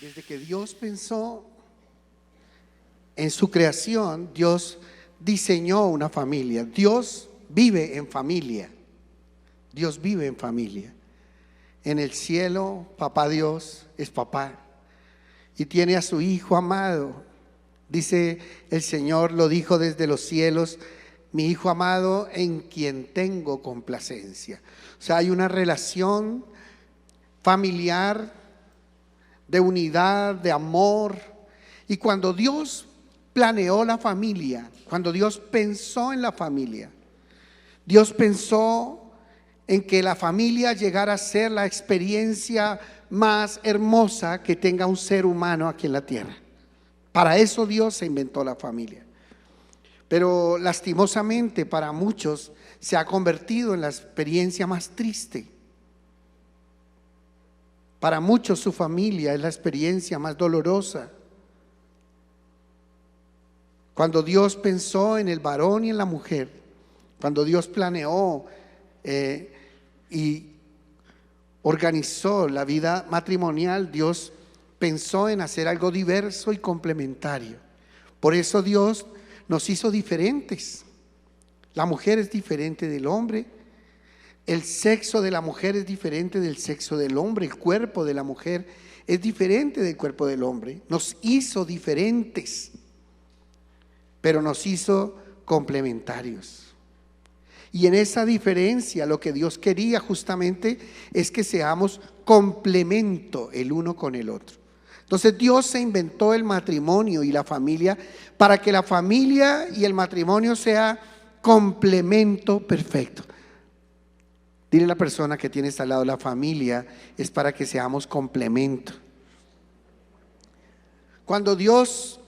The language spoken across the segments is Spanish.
Desde que Dios pensó en su creación, Dios diseñó una familia. Dios vive en familia. Dios vive en familia. En el cielo, papá Dios es papá y tiene a su Hijo amado. Dice el Señor, lo dijo desde los cielos: mi Hijo amado en quien tengo complacencia. O sea, hay una relación familiar, de unidad, de amor. Y cuando Dios planeó la familia, cuando Dios pensó en la familia, Dios pensó en que la familia llegara a ser la experiencia más hermosa que tenga un ser humano aquí en la tierra. Para eso Dios se inventó la familia. Pero lastimosamente para muchos se ha convertido en la experiencia más triste. Para muchos su familia es la experiencia más dolorosa. Cuando Dios pensó en el varón y en la mujer, cuando Dios planeó y organizó la vida matrimonial, Dios pensó en hacer algo diverso y complementario. Por eso Dios nos hizo diferentes. La mujer es diferente del hombre. El sexo de la mujer es diferente del sexo del hombre. El cuerpo de la mujer es diferente del cuerpo del hombre. Nos hizo diferentes, pero nos hizo complementarios. Y en esa diferencia lo que Dios quería justamente es que seamos complemento el uno con el otro. Entonces Dios se inventó el matrimonio y la familia para que la familia y el matrimonio sea complemento perfecto. Dile a la persona que tienes al lado: la familia es para que seamos complemento. Cuando Dios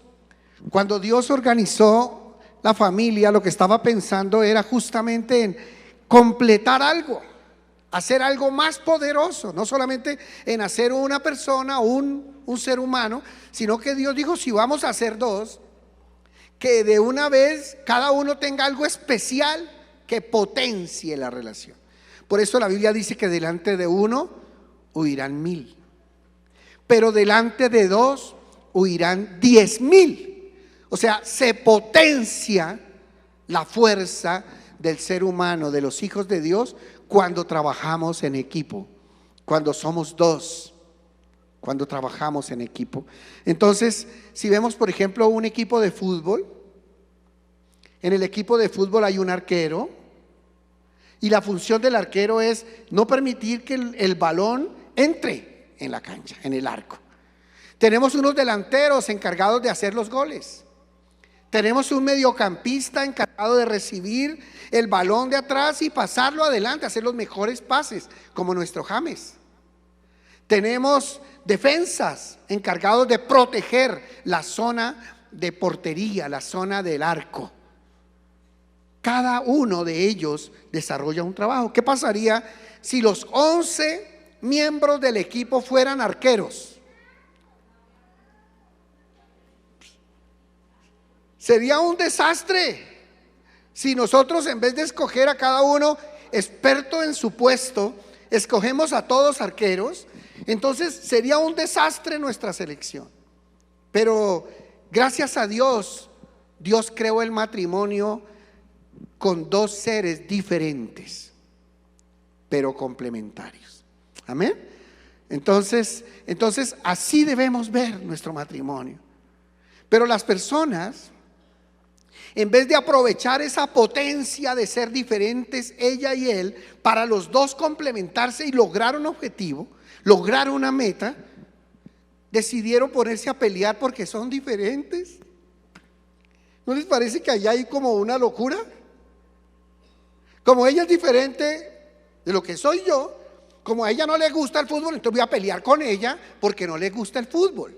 organizó la familia, lo que estaba pensando era justamente en completar algo, hacer algo más poderoso, no solamente en hacer una persona, un ser humano, sino que Dios dijo: si vamos a hacer dos, que de una vez cada uno tenga algo especial que potencie la relación. Por eso la Biblia dice que delante de uno huirán 1000, pero delante de dos huirán 10,000. O sea, se potencia la fuerza del ser humano, de los hijos de Dios, cuando trabajamos en equipo, cuando somos dos, cuando trabajamos en equipo. Entonces, si vemos por ejemplo un equipo de fútbol, en el equipo de fútbol hay un arquero, y la función del arquero es no permitir que el balón entre en la cancha, en el arco. Tenemos unos delanteros encargados de hacer los goles. Tenemos un mediocampista encargado de recibir el balón de atrás y pasarlo adelante, hacer los mejores pases, como nuestro James. Tenemos defensas encargados de proteger la zona de portería, la zona del arco. Cada uno de ellos desarrolla un trabajo. ¿Qué pasaría si los 11 miembros del equipo fueran arqueros? Sería un desastre. Si nosotros, en vez de escoger a cada uno experto en su puesto, escogemos a todos arqueros, entonces sería un desastre nuestra selección. Pero gracias a Dios, Dios creó el matrimonio con dos seres diferentes, pero complementarios. Amén. Entonces así debemos ver nuestro matrimonio. Pero las personas, en vez de aprovechar esa potencia de ser diferentes, ella y él, para los dos complementarse y lograr un objetivo, lograr una meta, decidieron ponerse a pelear porque son diferentes. ¿No les parece que allá hay como una locura? Como ella es diferente de lo que soy yo, como a ella no le gusta el fútbol, entonces voy a pelear con ella porque no le gusta el fútbol.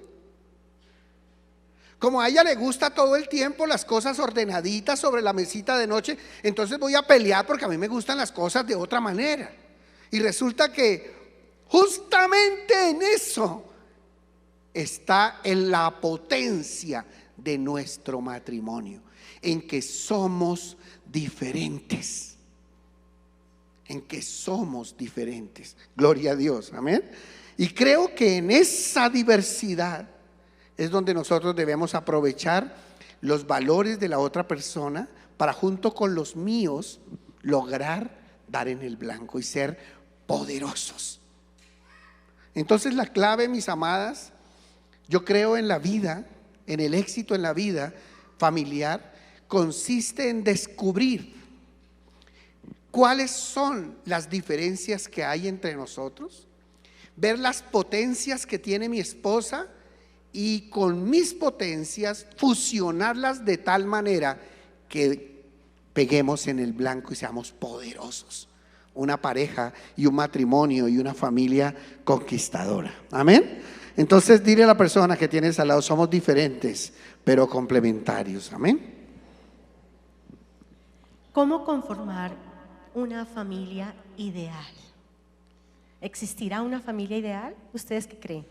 Como a ella le gusta todo el tiempo las cosas ordenaditas sobre la mesita de noche, entonces voy a pelear porque a mí me gustan las cosas de otra manera. Y resulta que justamente en eso está en la potencia de nuestro matrimonio, en que somos diferentes. En que somos diferentes. Gloria a Dios, amén. Y creo que en esa diversidad es donde nosotros debemos aprovechar los valores de la otra persona para, junto con los míos, lograr dar en el blanco y ser poderosos. Entonces la clave, mis amadas, yo creo en la vida, en el éxito en la vida familiar, consiste en descubrir cuáles son las diferencias que hay entre nosotros, ver las potencias que tiene mi esposa y con mis potencias fusionarlas de tal manera que peguemos en el blanco y seamos poderosos. Una pareja y un matrimonio y una familia conquistadora. Amén. Entonces dile a la persona que tienes al lado: somos diferentes pero complementarios. Amén. ¿Cómo conformar una familia ideal? ¿Existirá una familia ideal? ¿Ustedes qué creen?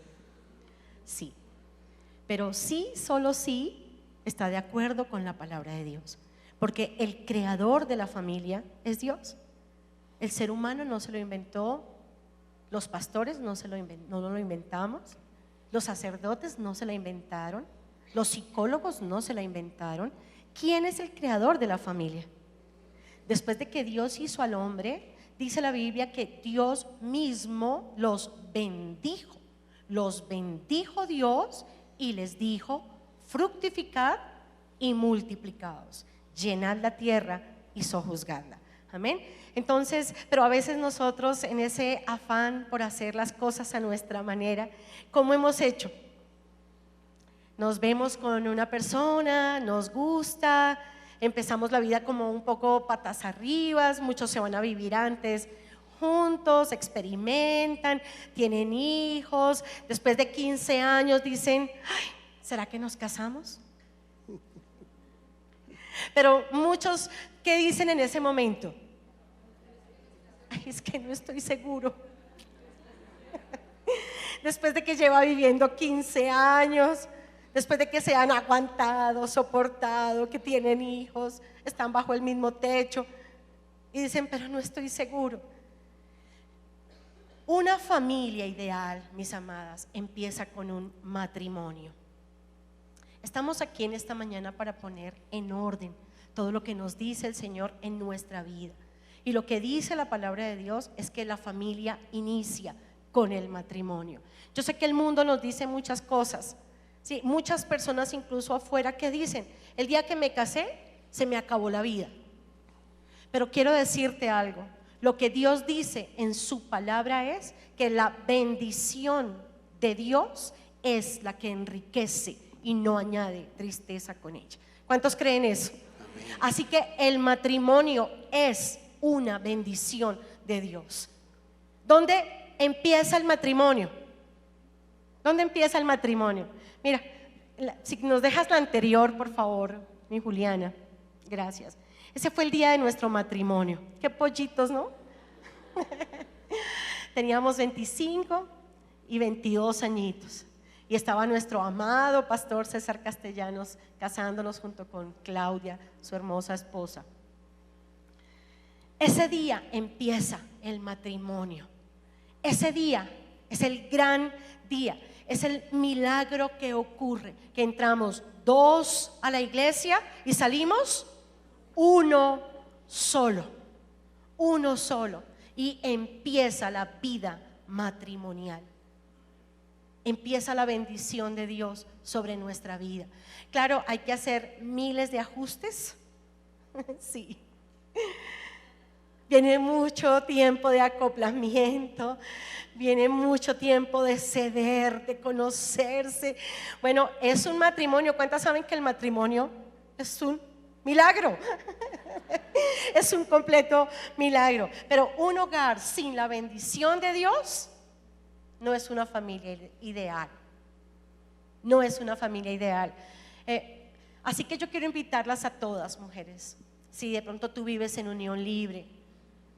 Sí, pero sí, solo sí, está de acuerdo con la palabra de Dios, porque el creador de la familia es Dios. El ser humano no se lo inventó, los pastores no lo inventamos, los sacerdotes no se la inventaron, los psicólogos no se la inventaron. ¿Quién es el creador de la familia? Después de que Dios hizo al hombre, dice la Biblia que Dios mismo los bendijo. Los bendijo Dios y les dijo: fructificad y multiplicaos, llenad la tierra y sojuzgadla. Amén. Entonces, pero a veces nosotros, en ese afán por hacer las cosas a nuestra manera, ¿cómo hemos hecho? Nos vemos con una persona, nos gusta, empezamos la vida como un poco patas arriba, muchos se van a vivir antes juntos, experimentan, tienen hijos, después de 15 años dicen: ay, ¿será que nos casamos? Pero muchos, ¿qué dicen en ese momento? Ay, es que no estoy seguro. Después de que lleva viviendo 15 años, después de que se han aguantado, soportado, que tienen hijos, están bajo el mismo techo y dicen: pero no estoy seguro. Una familia ideal, mis amadas, empieza con un matrimonio. Estamos aquí en esta mañana para poner en orden todo lo que nos dice el Señor en nuestra vida. Y lo que dice la palabra de Dios es que la familia inicia con el matrimonio. Yo sé que el mundo nos dice muchas cosas, sí, muchas personas incluso afuera que dicen: el día que me casé se me acabó la vida. Pero quiero decirte algo: lo que Dios dice en su palabra es que la bendición de Dios es la que enriquece y no añade tristeza con ella. ¿Cuántos creen eso? Amén. Así que el matrimonio es una bendición de Dios. ¿Dónde empieza el matrimonio? ¿Dónde empieza el matrimonio? Mira, si nos dejas la anterior, por favor, mi Juliana. Gracias. Ese fue el día de nuestro matrimonio. Qué pollitos, ¿no? Teníamos 25 y 22 añitos. Y estaba nuestro amado pastor César Castellanos casándonos junto con Claudia, su hermosa esposa. Ese día empieza el matrimonio. Ese día es el gran día, es el milagro que ocurre, que entramos dos a la iglesia y salimos uno solo, y empieza la vida matrimonial. Empieza la bendición de Dios sobre nuestra vida. Claro, hay que hacer miles de ajustes. Sí. Viene mucho tiempo de acoplamiento, viene mucho tiempo de ceder, de conocerse. Bueno, es un matrimonio. ¿Cuántas saben que el matrimonio es un milagro? Es un completo milagro. Pero un hogar sin la bendición de Dios no es una familia ideal. No es una familia ideal. Así que yo quiero invitarlas a todas, mujeres. Si de pronto tú vives en unión libre,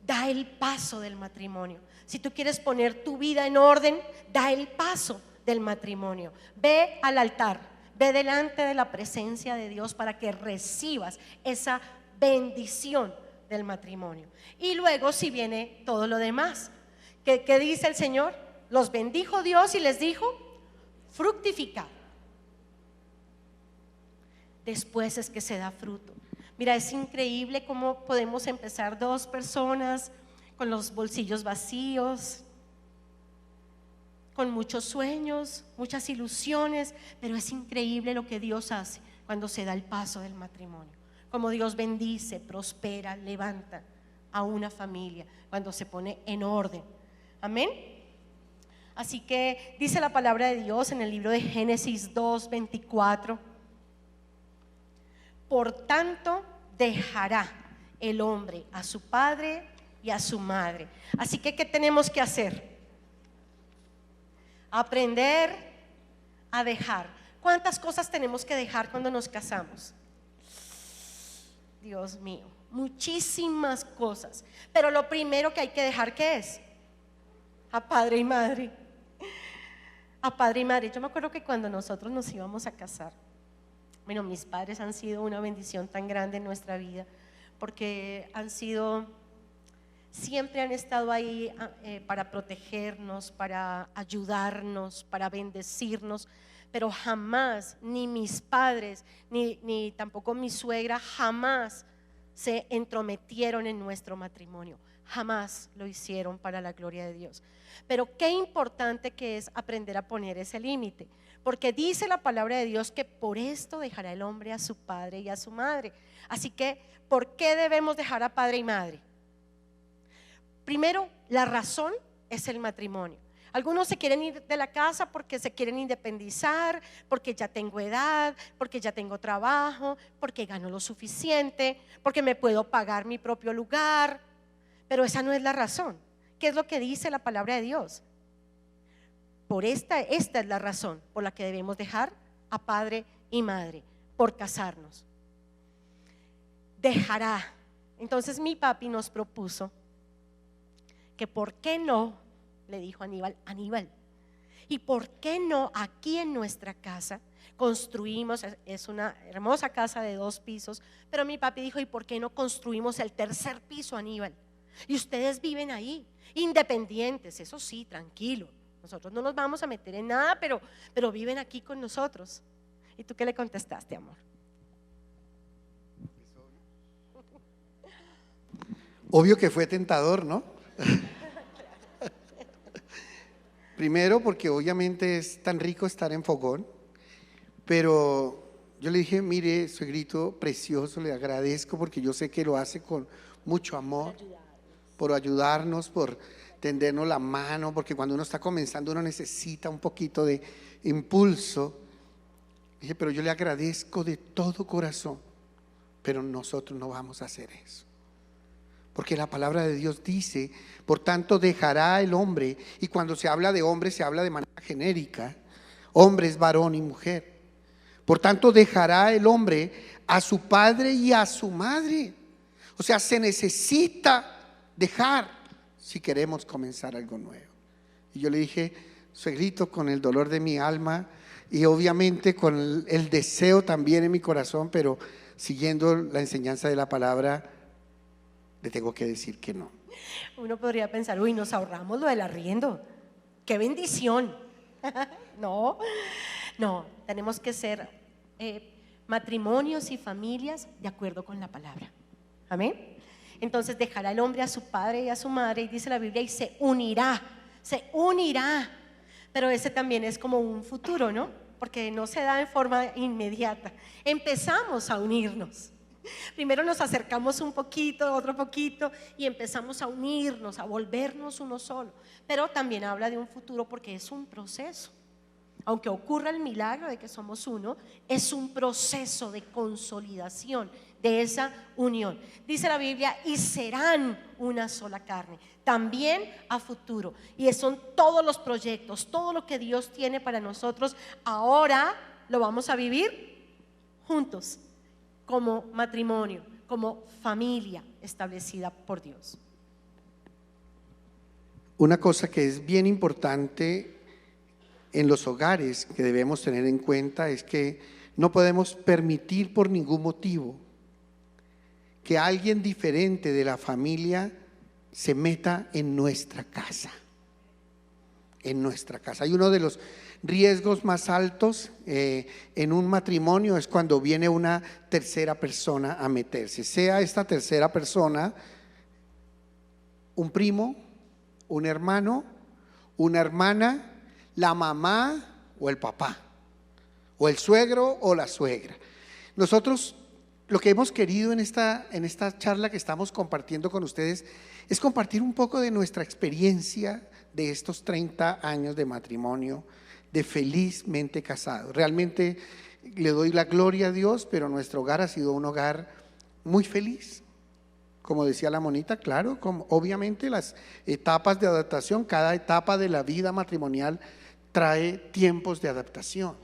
da el paso del matrimonio. Si tú quieres poner tu vida en orden, da el paso del matrimonio. Ve al altar, ve delante de la presencia de Dios para que recibas esa bendición del matrimonio. Y luego si viene todo lo demás, ¿qué dice el Señor? Los bendijo Dios y les dijo: fructificad. Después es que se da fruto. Mira, es increíble cómo podemos empezar dos personas con los bolsillos vacíos, con muchos sueños, muchas ilusiones, pero es increíble lo que Dios hace cuando se da el paso del matrimonio. Como Dios bendice, prospera, levanta a una familia cuando se pone en orden. Amén. Así que dice la palabra de Dios en el libro de Génesis 2:24: por tanto dejará el hombre a su padre y a su madre. Así que ¿qué tenemos que hacer? Aprender a dejar. ¿Cuántas cosas tenemos que dejar cuando nos casamos? Dios mío, muchísimas cosas. Pero lo primero que hay que dejar, ¿qué es? A padre y madre. A padre y madre. Yo me acuerdo que cuando nosotros nos íbamos a casar, bueno, mis padres han sido una bendición tan grande en nuestra vida, porque siempre han estado ahí para protegernos, para ayudarnos, para bendecirnos, pero jamás, ni mis padres, ni tampoco mi suegra, jamás se entrometieron en nuestro matrimonio. Jamás lo hicieron, para la gloria de Dios. Pero qué importante que es aprender a poner ese límite, porque dice la palabra de Dios que por esto dejará el hombre a su padre y a su madre. Así que, ¿por qué debemos dejar a padre y madre? Primero, la razón es el matrimonio. Algunos se quieren ir de la casa porque se quieren independizar, porque ya tengo edad, porque ya tengo trabajo, porque gano lo suficiente, porque me puedo pagar mi propio lugar. Pero esa no es la razón. ¿Qué es lo que dice la palabra de Dios? Esta es la razón por la que debemos dejar a padre y madre, por casarnos. Dejará. Entonces mi papi nos propuso que por qué no, le dijo Aníbal, y por qué no aquí en nuestra casa construimos, es una hermosa casa de 2 pisos, pero mi papi dijo: ¿y por qué no construimos el tercer piso, Aníbal? Y ustedes viven ahí, independientes, eso sí, tranquilo. Nosotros no nos vamos a meter en nada, pero viven aquí con nosotros. ¿Y tú qué le contestaste, amor? Obvio que fue tentador, ¿no? Primero porque obviamente es tan rico estar en Fogón, pero yo le dije: mire, suegrito precioso, le agradezco porque yo sé que lo hace con mucho amor, por ayudarnos, por tendernos la mano, porque cuando uno está comenzando uno necesita un poquito de impulso. Dije: pero yo le agradezco de todo corazón, pero nosotros no vamos a hacer eso, porque la palabra de Dios dice: por tanto dejará el hombre. Y cuando se habla de hombre se habla de manera genérica, hombre es varón y mujer. Por tanto dejará el hombre a su padre y a su madre. O sea, se necesita dejar si queremos comenzar algo nuevo. Y yo le dije: suegrito, con el dolor de mi alma y obviamente con el deseo también en mi corazón, pero siguiendo la enseñanza de la palabra, le tengo que decir que no. Uno podría pensar: uy, nos ahorramos lo del arriendo, qué bendición. No, tenemos que ser matrimonios y familias de acuerdo con la palabra. Amén. Entonces dejará el hombre a su padre y a su madre, y dice la Biblia, y se unirá. Pero ese también es como un futuro, ¿no? Porque no se da en forma inmediata. Empezamos a unirnos. Primero nos acercamos un poquito, otro poquito, y empezamos a unirnos, a volvernos uno solo. Pero también habla de un futuro, porque es un proceso. Aunque ocurra el milagro de que somos uno, es un proceso de consolidación de esa unión. Dice la Biblia: y serán una sola carne. También a futuro. Y son todos los proyectos, todo lo que Dios tiene para nosotros. Ahora lo vamos a vivir juntos, como matrimonio, como familia establecida por Dios. Una cosa que es bien importante en los hogares que debemos tener en cuenta es que no podemos permitir por ningún motivo que alguien diferente de la familia se meta en nuestra casa. en nuestra casa. Hay uno de los riesgos más altos en un matrimonio es cuando viene una tercera persona a meterse, sea esta tercera persona un primo, un hermano, una hermana, la mamá o el papá, o el suegro o la suegra. Nosotros lo que hemos querido en esta charla que estamos compartiendo con ustedes es compartir un poco de nuestra experiencia de estos 30 años de matrimonio, de felizmente casados. Realmente le doy la gloria a Dios, pero nuestro hogar ha sido un hogar muy feliz. Como decía la monita, claro, como obviamente las etapas de adaptación, cada etapa de la vida matrimonial trae tiempos de adaptación.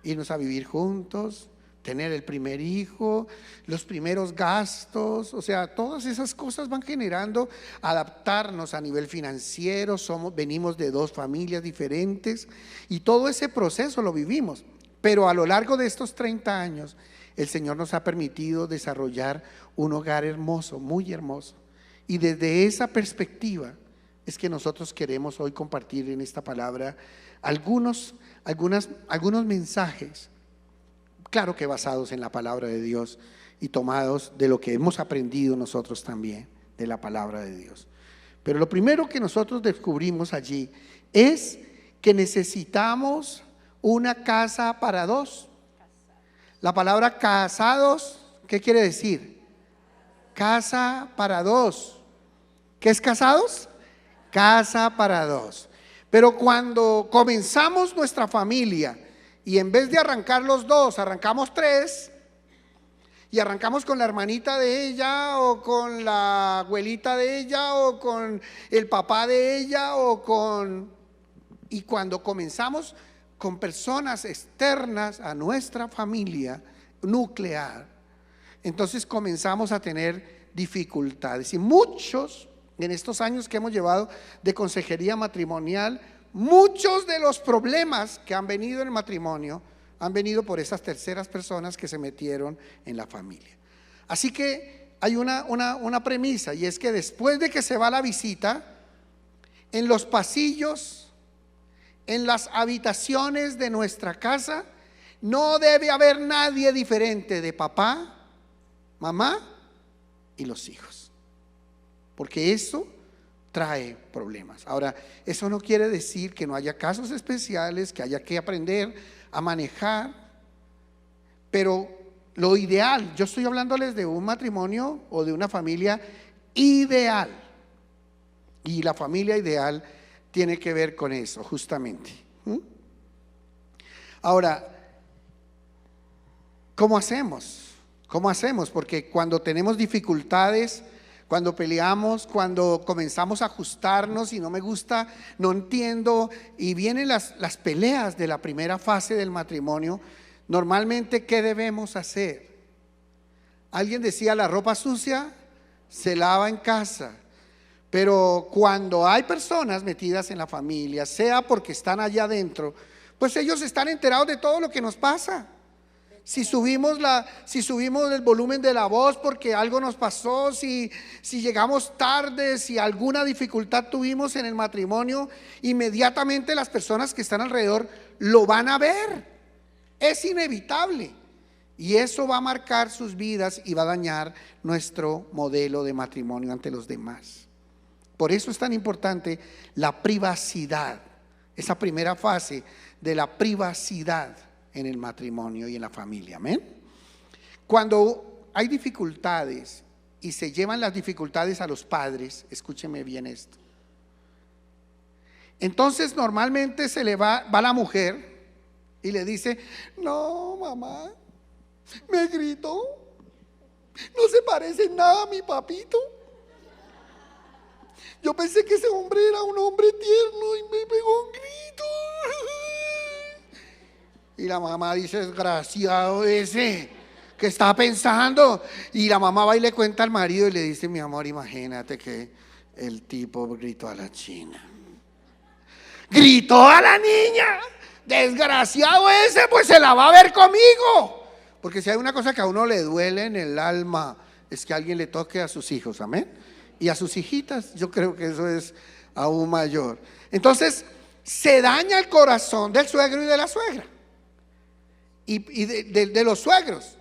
Irnos a vivir juntos, tener el primer hijo, los primeros gastos, o sea, todas esas cosas van generando adaptarnos a nivel financiero, venimos de dos familias diferentes y todo ese proceso lo vivimos. Pero a lo largo de estos 30 años, el Señor nos ha permitido desarrollar un hogar hermoso, muy hermoso. Y desde esa perspectiva es que nosotros queremos hoy compartir en esta palabra algunos mensajes, claro que basados en la palabra de Dios y tomados de lo que hemos aprendido nosotros también de la palabra de Dios. Pero lo primero que nosotros descubrimos allí es que necesitamos una casa para dos. La palabra casados, ¿qué quiere decir? Casa para dos. ¿Qué es casados? Casa para dos. Pero cuando comenzamos nuestra familia y en vez de arrancar los dos, arrancamos tres, y arrancamos con la hermanita de ella, o con la abuelita de ella, o con el papá de ella, y cuando comenzamos con personas externas a nuestra familia nuclear, entonces comenzamos a tener dificultades. Y muchos, en estos años que hemos llevado de consejería matrimonial, muchos de los problemas que han venido en el matrimonio han venido por esas terceras personas que se metieron en la familia. Así que hay una premisa, y es que después de que se va la visita, en los pasillos, en las habitaciones de nuestra casa, no debe haber nadie diferente de papá, mamá y los hijos, porque eso trae problemas. Ahora, eso no quiere decir que no haya casos especiales, que haya que aprender a manejar, pero lo ideal, yo estoy hablándoles de un matrimonio o de una familia ideal, y la familia ideal tiene que ver con eso justamente. Ahora, ¿cómo hacemos? ¿Cómo hacemos? Porque cuando tenemos dificultades, cuando peleamos, cuando comenzamos a ajustarnos y no me gusta, no entiendo, y vienen las peleas de la primera fase del matrimonio, normalmente, ¿qué debemos hacer? Alguien decía, la ropa sucia se lava en casa. Pero cuando hay personas metidas en la familia, sea porque están allá adentro, pues ellos están enterados de todo lo que nos pasa. Si subimos el volumen de la voz porque algo nos pasó, si llegamos tarde, si alguna dificultad tuvimos en el matrimonio, inmediatamente las personas que están alrededor lo van a ver. Es inevitable. Y eso va a marcar sus vidas y va a dañar nuestro modelo de matrimonio ante los demás. Por eso es tan importante la privacidad, esa primera fase de la privacidad en el matrimonio y en la familia. Amén. Cuando hay dificultades y se llevan las dificultades a los padres, escúcheme bien esto. Entonces normalmente se le va la mujer y le dice: no, mamá, me gritó, no se parece en nada a mi papito. Yo pensé que ese hombre era un hombre tierno y me pegó un grito. Y la mamá dice: desgraciado ese, ¿qué está pensando? Y la mamá va y le cuenta al marido y le dice: mi amor, imagínate que el tipo gritó a la china. Gritó a la niña, desgraciado ese, pues se la va a ver conmigo. Porque si hay una cosa que a uno le duele en el alma, es que alguien le toque a sus hijos, amén. Y a sus hijitas, yo creo que eso es aún mayor. Entonces, se daña el corazón del suegro y de la suegra y de los suegros.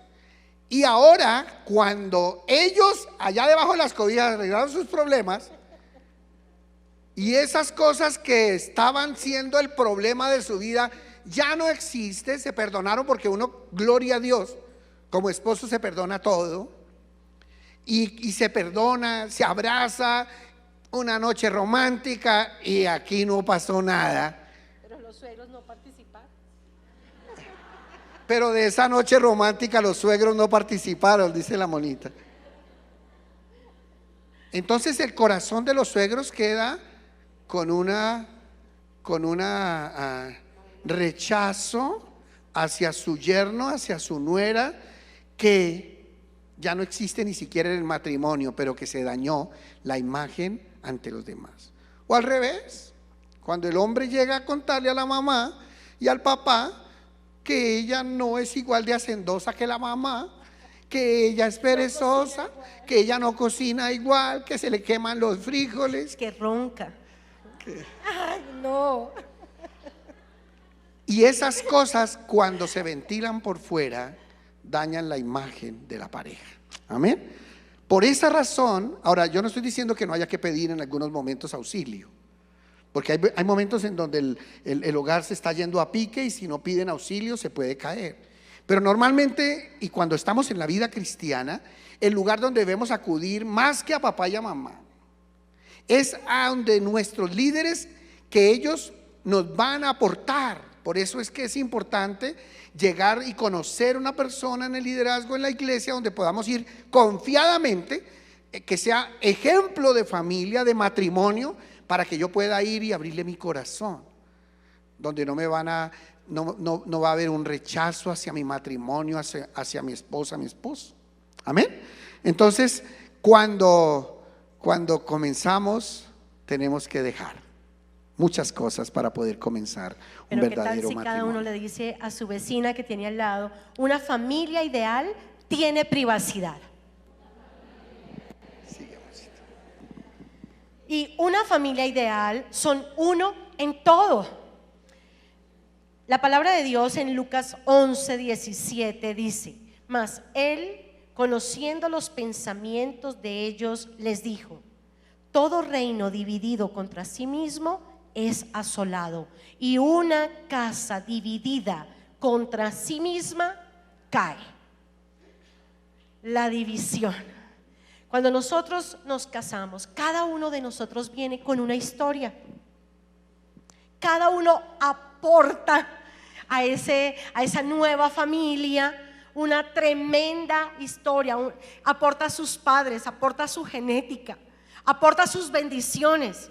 Y ahora, cuando ellos allá debajo de las cobijas arreglaron sus problemas, y esas cosas que estaban siendo el problema de su vida ya no existe, se perdonaron, porque uno, gloria a Dios, como esposo se perdona todo, y se perdona, se abraza, una noche romántica, y aquí no pasó nada. Pero los suegros no participaron. Pero de esa noche romántica los suegros no participaron, dice la monita. Entonces el corazón de los suegros queda con una rechazo hacia su yerno, hacia su nuera, que ya no existe ni siquiera en el matrimonio, pero que se dañó la imagen ante los demás. O al revés, cuando el hombre llega a contarle a la mamá y al papá que ella no es igual de hacendosa que la mamá, que ella es perezosa, que ella no cocina igual, que se le queman los frijoles, que ronca. Ay, no. Y esas cosas, cuando se ventilan por fuera, dañan la imagen de la pareja. Amén. Por esa razón, ahora yo no estoy diciendo que no haya que pedir en algunos momentos auxilio, porque hay momentos en donde el hogar se está yendo a pique, y si no piden auxilio se puede caer. Pero normalmente, y cuando estamos en la vida cristiana, el lugar donde debemos acudir más que a papá y a mamá es a donde nuestros líderes, que ellos nos van a aportar. Por eso es que es importante llegar y conocer una persona en el liderazgo en la iglesia, donde podamos ir confiadamente, que sea ejemplo de familia, de matrimonio, para que yo pueda ir y abrirle mi corazón, donde no va a haber un rechazo hacia mi matrimonio, hacia mi esposa, mi esposo. Amén. Entonces, cuando comenzamos, tenemos que dejar muchas cosas para poder comenzar un verdadero matrimonio. Pero ¿qué tal si cada uno le dice a su vecina que tiene al lado: una familia ideal tiene privacidad? Y una familia ideal son uno en todo. La palabra de Dios en Lucas 11:17 dice: mas él, conociendo los pensamientos de ellos, les dijo: todo reino dividido contra sí mismo es asolado, y una casa dividida contra sí misma cae. La división. Cuando nosotros nos casamos, cada uno de nosotros viene con una historia. Cada uno aporta a esa nueva familia una tremenda historia. Aporta a sus padres, aporta su genética, aporta sus bendiciones.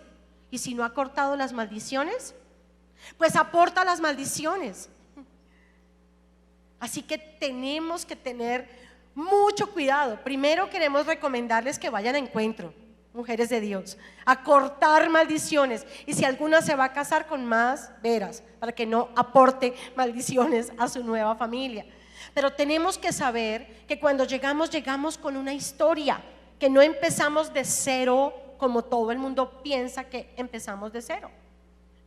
Y si no ha cortado las maldiciones, pues aporta las maldiciones. Así que tenemos que tener mucho cuidado. Primero queremos recomendarles que vayan a encuentro, mujeres de Dios, a cortar maldiciones. Y si alguna se va a casar, con más veras, para que no aporte maldiciones a su nueva familia. Pero tenemos que saber que cuando llegamos con una historia, que no empezamos de cero como todo el mundo piensa que empezamos de cero.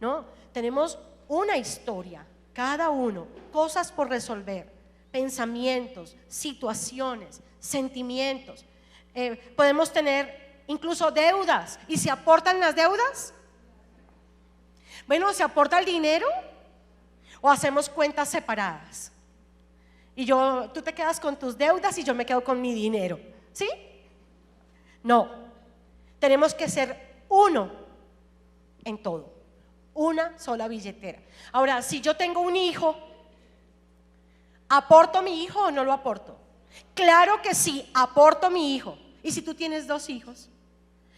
No, tenemos una historia, cada uno, cosas por resolver, pensamientos, situaciones, sentimientos. Podemos tener incluso deudas. ¿Y se aportan las deudas? Bueno, ¿se aporta el dinero o hacemos cuentas separadas? Y tú te quedas con tus deudas y yo me quedo con mi dinero, ¿sí? No, tenemos que ser uno en todo, una sola billetera. Ahora, si yo tengo un hijo, ¿aporto mi hijo o no lo aporto? Claro que sí, aporto mi hijo. Y si tú tienes 2 hijos,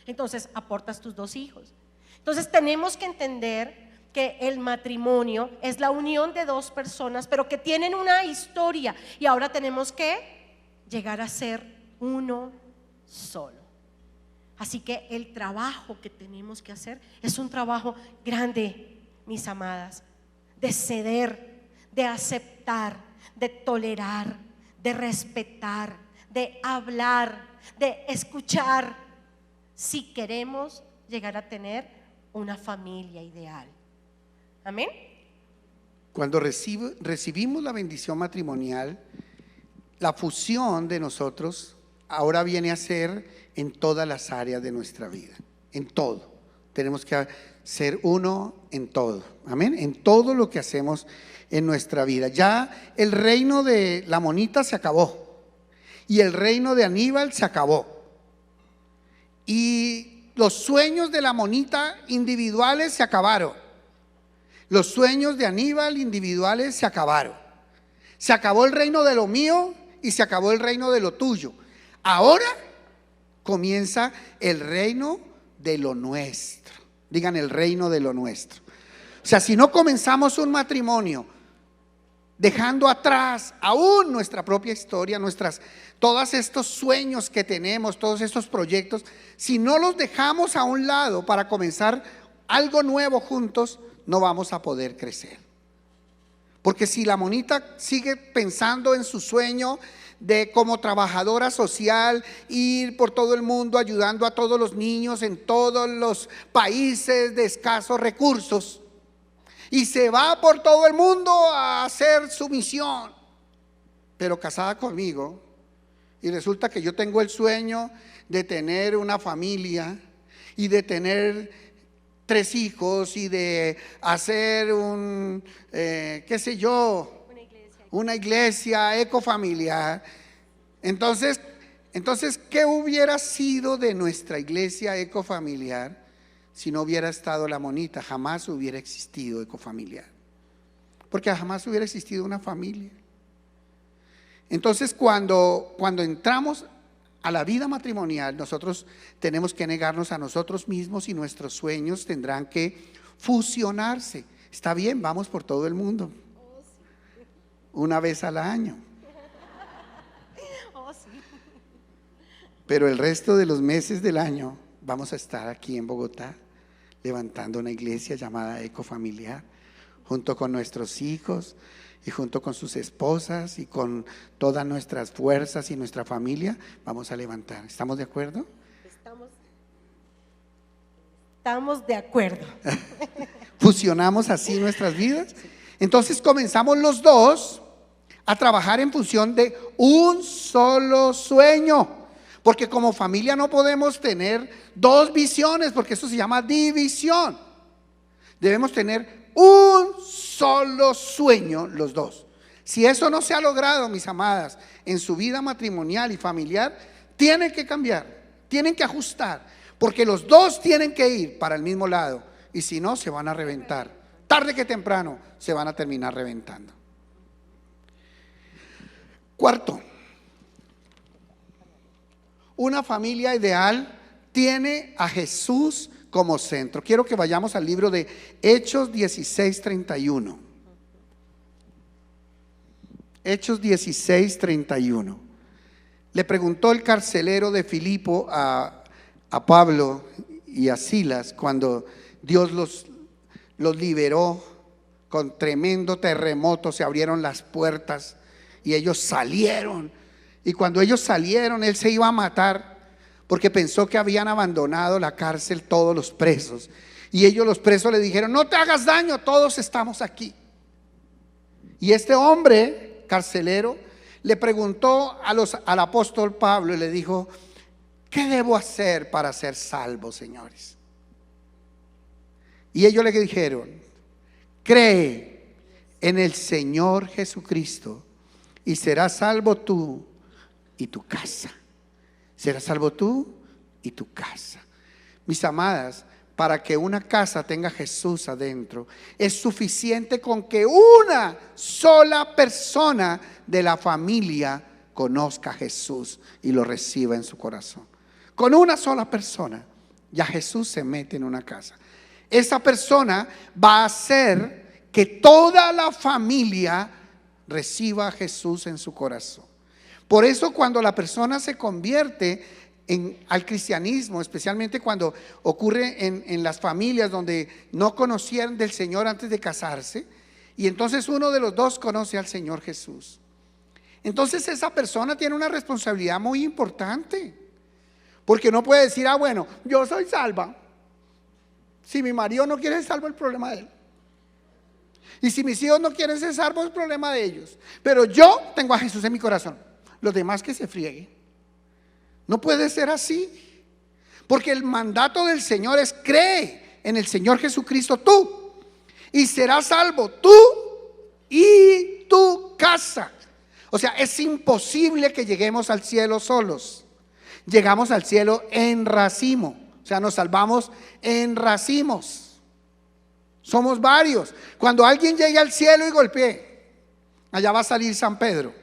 entonces aportas tus 2 hijos. Entonces tenemos que entender que el matrimonio es la unión de 2 personas, pero que tienen una historia, y ahora tenemos que llegar a ser uno solo. Así que el trabajo que tenemos que hacer es un trabajo grande, mis amadas, de ceder, de aceptar, de tolerar, de respetar, de hablar, de escuchar, si queremos llegar a tener una familia ideal. Amén. Cuando recibimos la bendición matrimonial, la fusión de nosotros ahora viene a ser en todas las áreas de nuestra vida, en todo. Tenemos que ser uno en todo, amén, en todo lo que hacemos en nuestra vida. Ya el reino de la monita se acabó y el reino de Aníbal se acabó, y los sueños de la monita individuales se acabaron. Los sueños de Aníbal individuales se acabaron. Se acabó el reino de lo mío y se acabó el reino de lo tuyo. Ahora comienza el reino de lo nuestro. Digan, el reino de lo nuestro. O sea, si no comenzamos un matrimonio dejando atrás aún nuestra propia historia, todos estos sueños que tenemos, todos estos proyectos, si no los dejamos a un lado para comenzar algo nuevo juntos, no vamos a poder crecer. Porque si la monita sigue pensando en su sueño de como trabajadora social, ir por todo el mundo ayudando a todos los niños en todos los países de escasos recursos, y se va por todo el mundo a hacer su misión, pero casada conmigo, y resulta que yo tengo el sueño de tener una familia y de tener 3 hijos y de hacer una iglesia ecofamiliar. Entonces, ¿qué hubiera sido de nuestra iglesia ecofamiliar si no hubiera estado la monita? Jamás hubiera existido ecofamiliar, porque jamás hubiera existido una familia. Entonces, cuando entramos a la vida matrimonial, nosotros tenemos que negarnos a nosotros mismos y nuestros sueños tendrán que fusionarse. Está bien, vamos por todo el mundo, una vez al año, pero el resto de los meses del año vamos a estar aquí en Bogotá levantando una iglesia llamada Ecofamiliar, junto con nuestros hijos y junto con sus esposas y con todas nuestras fuerzas y nuestra familia vamos a levantar. ¿Estamos de acuerdo? Estamos de acuerdo. Fusionamos así nuestras vidas. Entonces comenzamos los dos a trabajar en función de un solo sueño, porque como familia no podemos tener 2 visiones, porque eso se llama división. Debemos tener un solo sueño los dos. Si eso no se ha logrado, mis amadas, en su vida matrimonial y familiar, tienen que cambiar, tienen que ajustar, porque los dos tienen que ir para el mismo lado, y si no, se van a reventar. Tarde que temprano se van a terminar reventando. Cuarto, una familia ideal tiene a Jesús como centro. Quiero que vayamos al libro de Hechos 16:31. Hechos 16:31. Le preguntó el carcelero de Filipo a Pablo y a Silas cuando Dios los liberó con tremendo terremoto. Se abrieron las puertas y ellos salieron. Y cuando ellos salieron, él se iba a matar, porque pensó que habían abandonado la cárcel todos los presos. Y ellos, los presos, le dijeron: no te hagas daño, todos estamos aquí. Y este hombre carcelero le preguntó al apóstol Pablo y le dijo: ¿qué debo hacer para ser salvo, señores? Y ellos le dijeron: cree en el Señor Jesucristo y serás salvo tú y tu casa. Serás salvo tú y tu casa. Mis amadas, para que una casa tenga a Jesús adentro, es suficiente con que una sola persona de la familia conozca a Jesús y lo reciba en su corazón. Con una sola persona ya Jesús se mete en una casa. Esa persona va a hacer que toda la familia reciba a Jesús en su corazón. Por eso, cuando la persona se convierte al cristianismo, especialmente cuando ocurre en las familias donde no conocían del Señor antes de casarse, y entonces uno de los dos conoce al Señor Jesús, entonces esa persona tiene una responsabilidad muy importante, porque no puede decir: bueno, yo soy salva, Si mi marido no quiere ser salvo, el problema de él. Y si mis hijos no quieren ser salvos, el problema de ellos. Pero yo tengo a Jesús en mi corazón. Los demás que se frieguen. No puede ser así. Porque el mandato del Señor es: cree en el Señor Jesucristo tú, y serás salvo tú y tu casa. O sea, es imposible que lleguemos al cielo solos. Llegamos al cielo en racimo. O sea, nos salvamos en racimos. Somos varios. Cuando alguien llegue al cielo y golpee, allá va a salir San Pedro.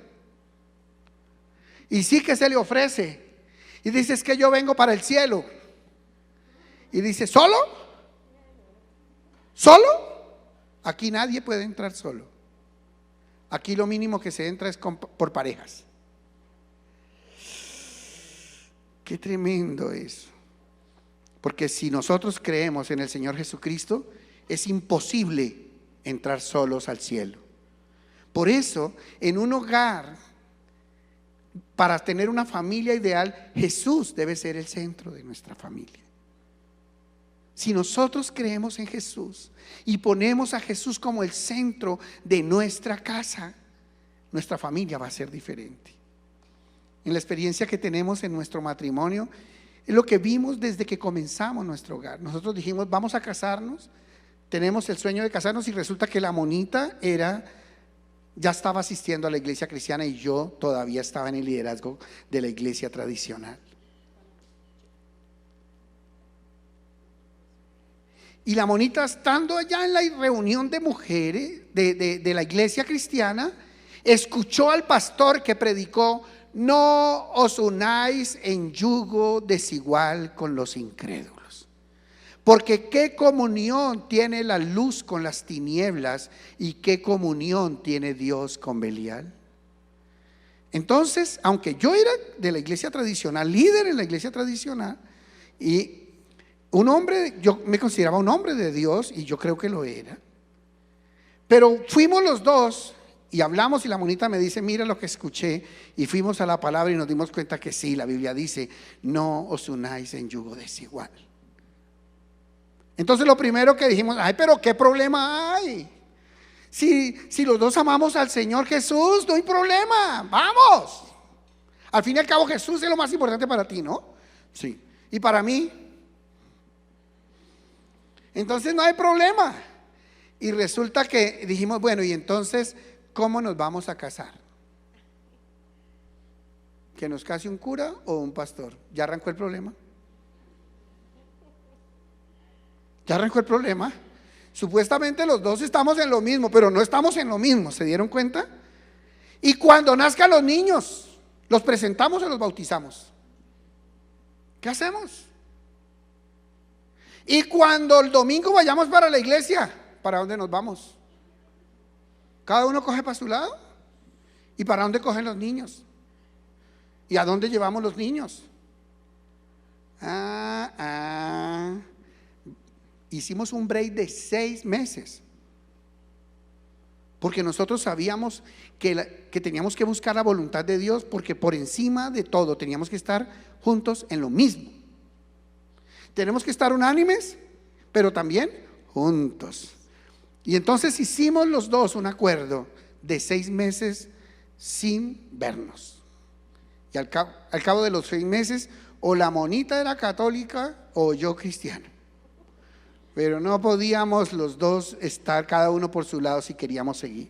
Y sí que se le ofrece. Y dice: es que yo vengo para el cielo. Y dice: ¿solo? ¿Solo? Aquí nadie puede entrar solo. Aquí lo mínimo que se entra es por parejas. Qué tremendo eso. Porque si nosotros creemos en el Señor Jesucristo, es imposible entrar solos al cielo. Por eso, en un hogar, para tener una familia ideal, Jesús debe ser el centro de nuestra familia. Si nosotros creemos en Jesús y ponemos a Jesús como el centro de nuestra casa, nuestra familia va a ser diferente. En la experiencia que tenemos en nuestro matrimonio, es lo que vimos desde que comenzamos nuestro hogar. Nosotros dijimos: vamos a casarnos. Tenemos el sueño de casarnos, y resulta que la monita ya estaba asistiendo a la iglesia cristiana y yo todavía estaba en el liderazgo de la iglesia tradicional. Y la monita, estando allá en la reunión de mujeres de la iglesia cristiana, escuchó al pastor que predicó: no os unáis en yugo desigual con los incrédulos. Porque qué comunión tiene la luz con las tinieblas, y qué comunión tiene Dios con Belial. Entonces, aunque yo era de la iglesia tradicional, líder en la iglesia tradicional, y un hombre, yo me consideraba un hombre de Dios, y yo creo que lo era, pero fuimos los dos y hablamos, y la monita me dice: mira lo que escuché, y fuimos a la palabra y nos dimos cuenta que sí, la Biblia dice: no os unáis en yugo desigual. Entonces lo primero que dijimos: ay, pero qué problema hay. Si los dos amamos al Señor Jesús, no hay problema, vamos. Al fin y al cabo, Jesús es lo más importante para ti, ¿no? Sí. Y para mí. Entonces no hay problema. Y resulta que dijimos: bueno, y entonces, ¿cómo nos vamos a casar? ¿Que nos case un cura o un pastor? ¿Ya arrancó el problema? ¿Ya arrancó el problema? Supuestamente los dos estamos en lo mismo, pero no estamos en lo mismo. ¿Se dieron cuenta? Y cuando nazcan los niños, ¿los presentamos o los bautizamos? ¿Qué hacemos? Y cuando el domingo vayamos para la iglesia, ¿para dónde nos vamos? Cada uno coge para su lado. ¿Y para dónde cogen los niños? ¿Y a dónde llevamos los niños? Hicimos un break de 6 meses. Porque nosotros sabíamos que teníamos que buscar la voluntad de Dios, porque por encima de todo teníamos que estar juntos en lo mismo. Tenemos que estar unánimes, pero también juntos. Y entonces hicimos los dos un acuerdo de 6 meses sin vernos. Y al cabo de los 6 meses, o la monita era católica o yo cristiano. Pero no podíamos los dos estar cada uno por su lado si queríamos seguir.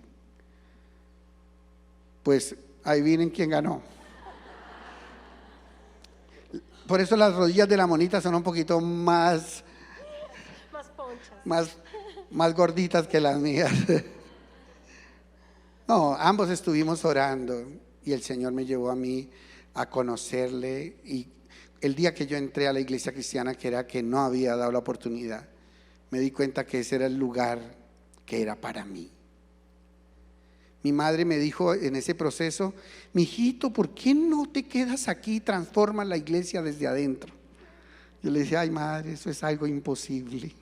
Pues ahí vienen quién ganó. Por eso las rodillas de la monita son un poquito más ponchas, más gorditas que las mías. No, ambos estuvimos orando y el Señor me llevó a mí a conocerle. Y el día que yo entré a la iglesia cristiana, que era que no había dado la oportunidad, me di cuenta que ese era el lugar que era para mí. Mi madre me dijo en ese proceso: mijito, ¿por qué no te quedas aquí y transformas la iglesia desde adentro? Yo le dije: ay, madre, eso es algo imposible.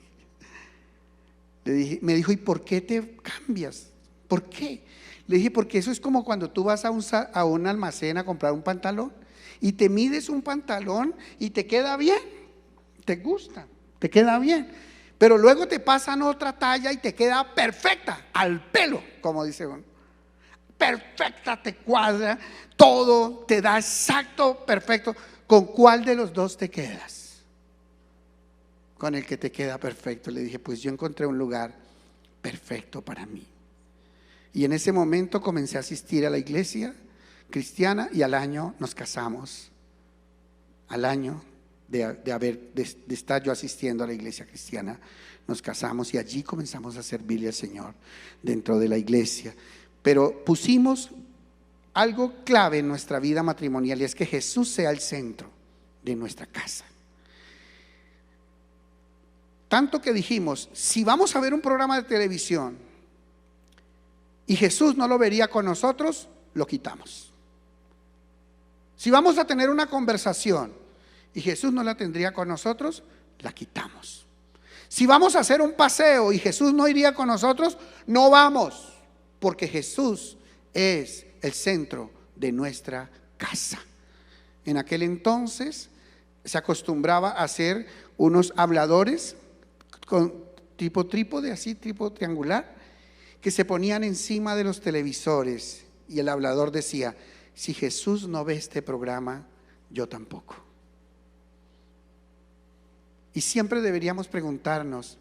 Me dijo: ¿y por qué te cambias? ¿Por qué? Le dije: porque eso es como cuando tú vas a un almacén a comprar un pantalón y te mides un pantalón y te queda bien, te gusta, te queda bien. pero luego te pasan otra talla y te queda perfecta, al pelo, como dice uno. Perfecta, te cuadra, todo te da exacto, perfecto. ¿Con cuál de los dos te quedas? Con el que te queda perfecto. Le dije, pues yo encontré un lugar perfecto para mí. Y en ese momento comencé a asistir a la iglesia cristiana y al año nos casamos. Al año de estar yo asistiendo a la iglesia cristiana, nos casamos y allí comenzamos a servirle al Señor dentro de la iglesia. Pero pusimos algo clave en nuestra vida matrimonial y es que Jesús sea el centro de nuestra casa. Tanto que dijimos, si vamos a ver un programa de televisión y Jesús no lo vería con nosotros, lo quitamos. Si vamos a tener una conversación y Jesús no la tendría con nosotros, la quitamos. Si vamos a hacer un paseo y Jesús no iría con nosotros, no vamos, porque Jesús es el centro de nuestra casa. En aquel entonces se acostumbraba a hacer unos habladores con tipo trípode, así tipo triangular, que se ponían encima de los televisores y el hablador decía: si Jesús no ve este programa, yo tampoco. Y siempre deberíamos preguntarnos,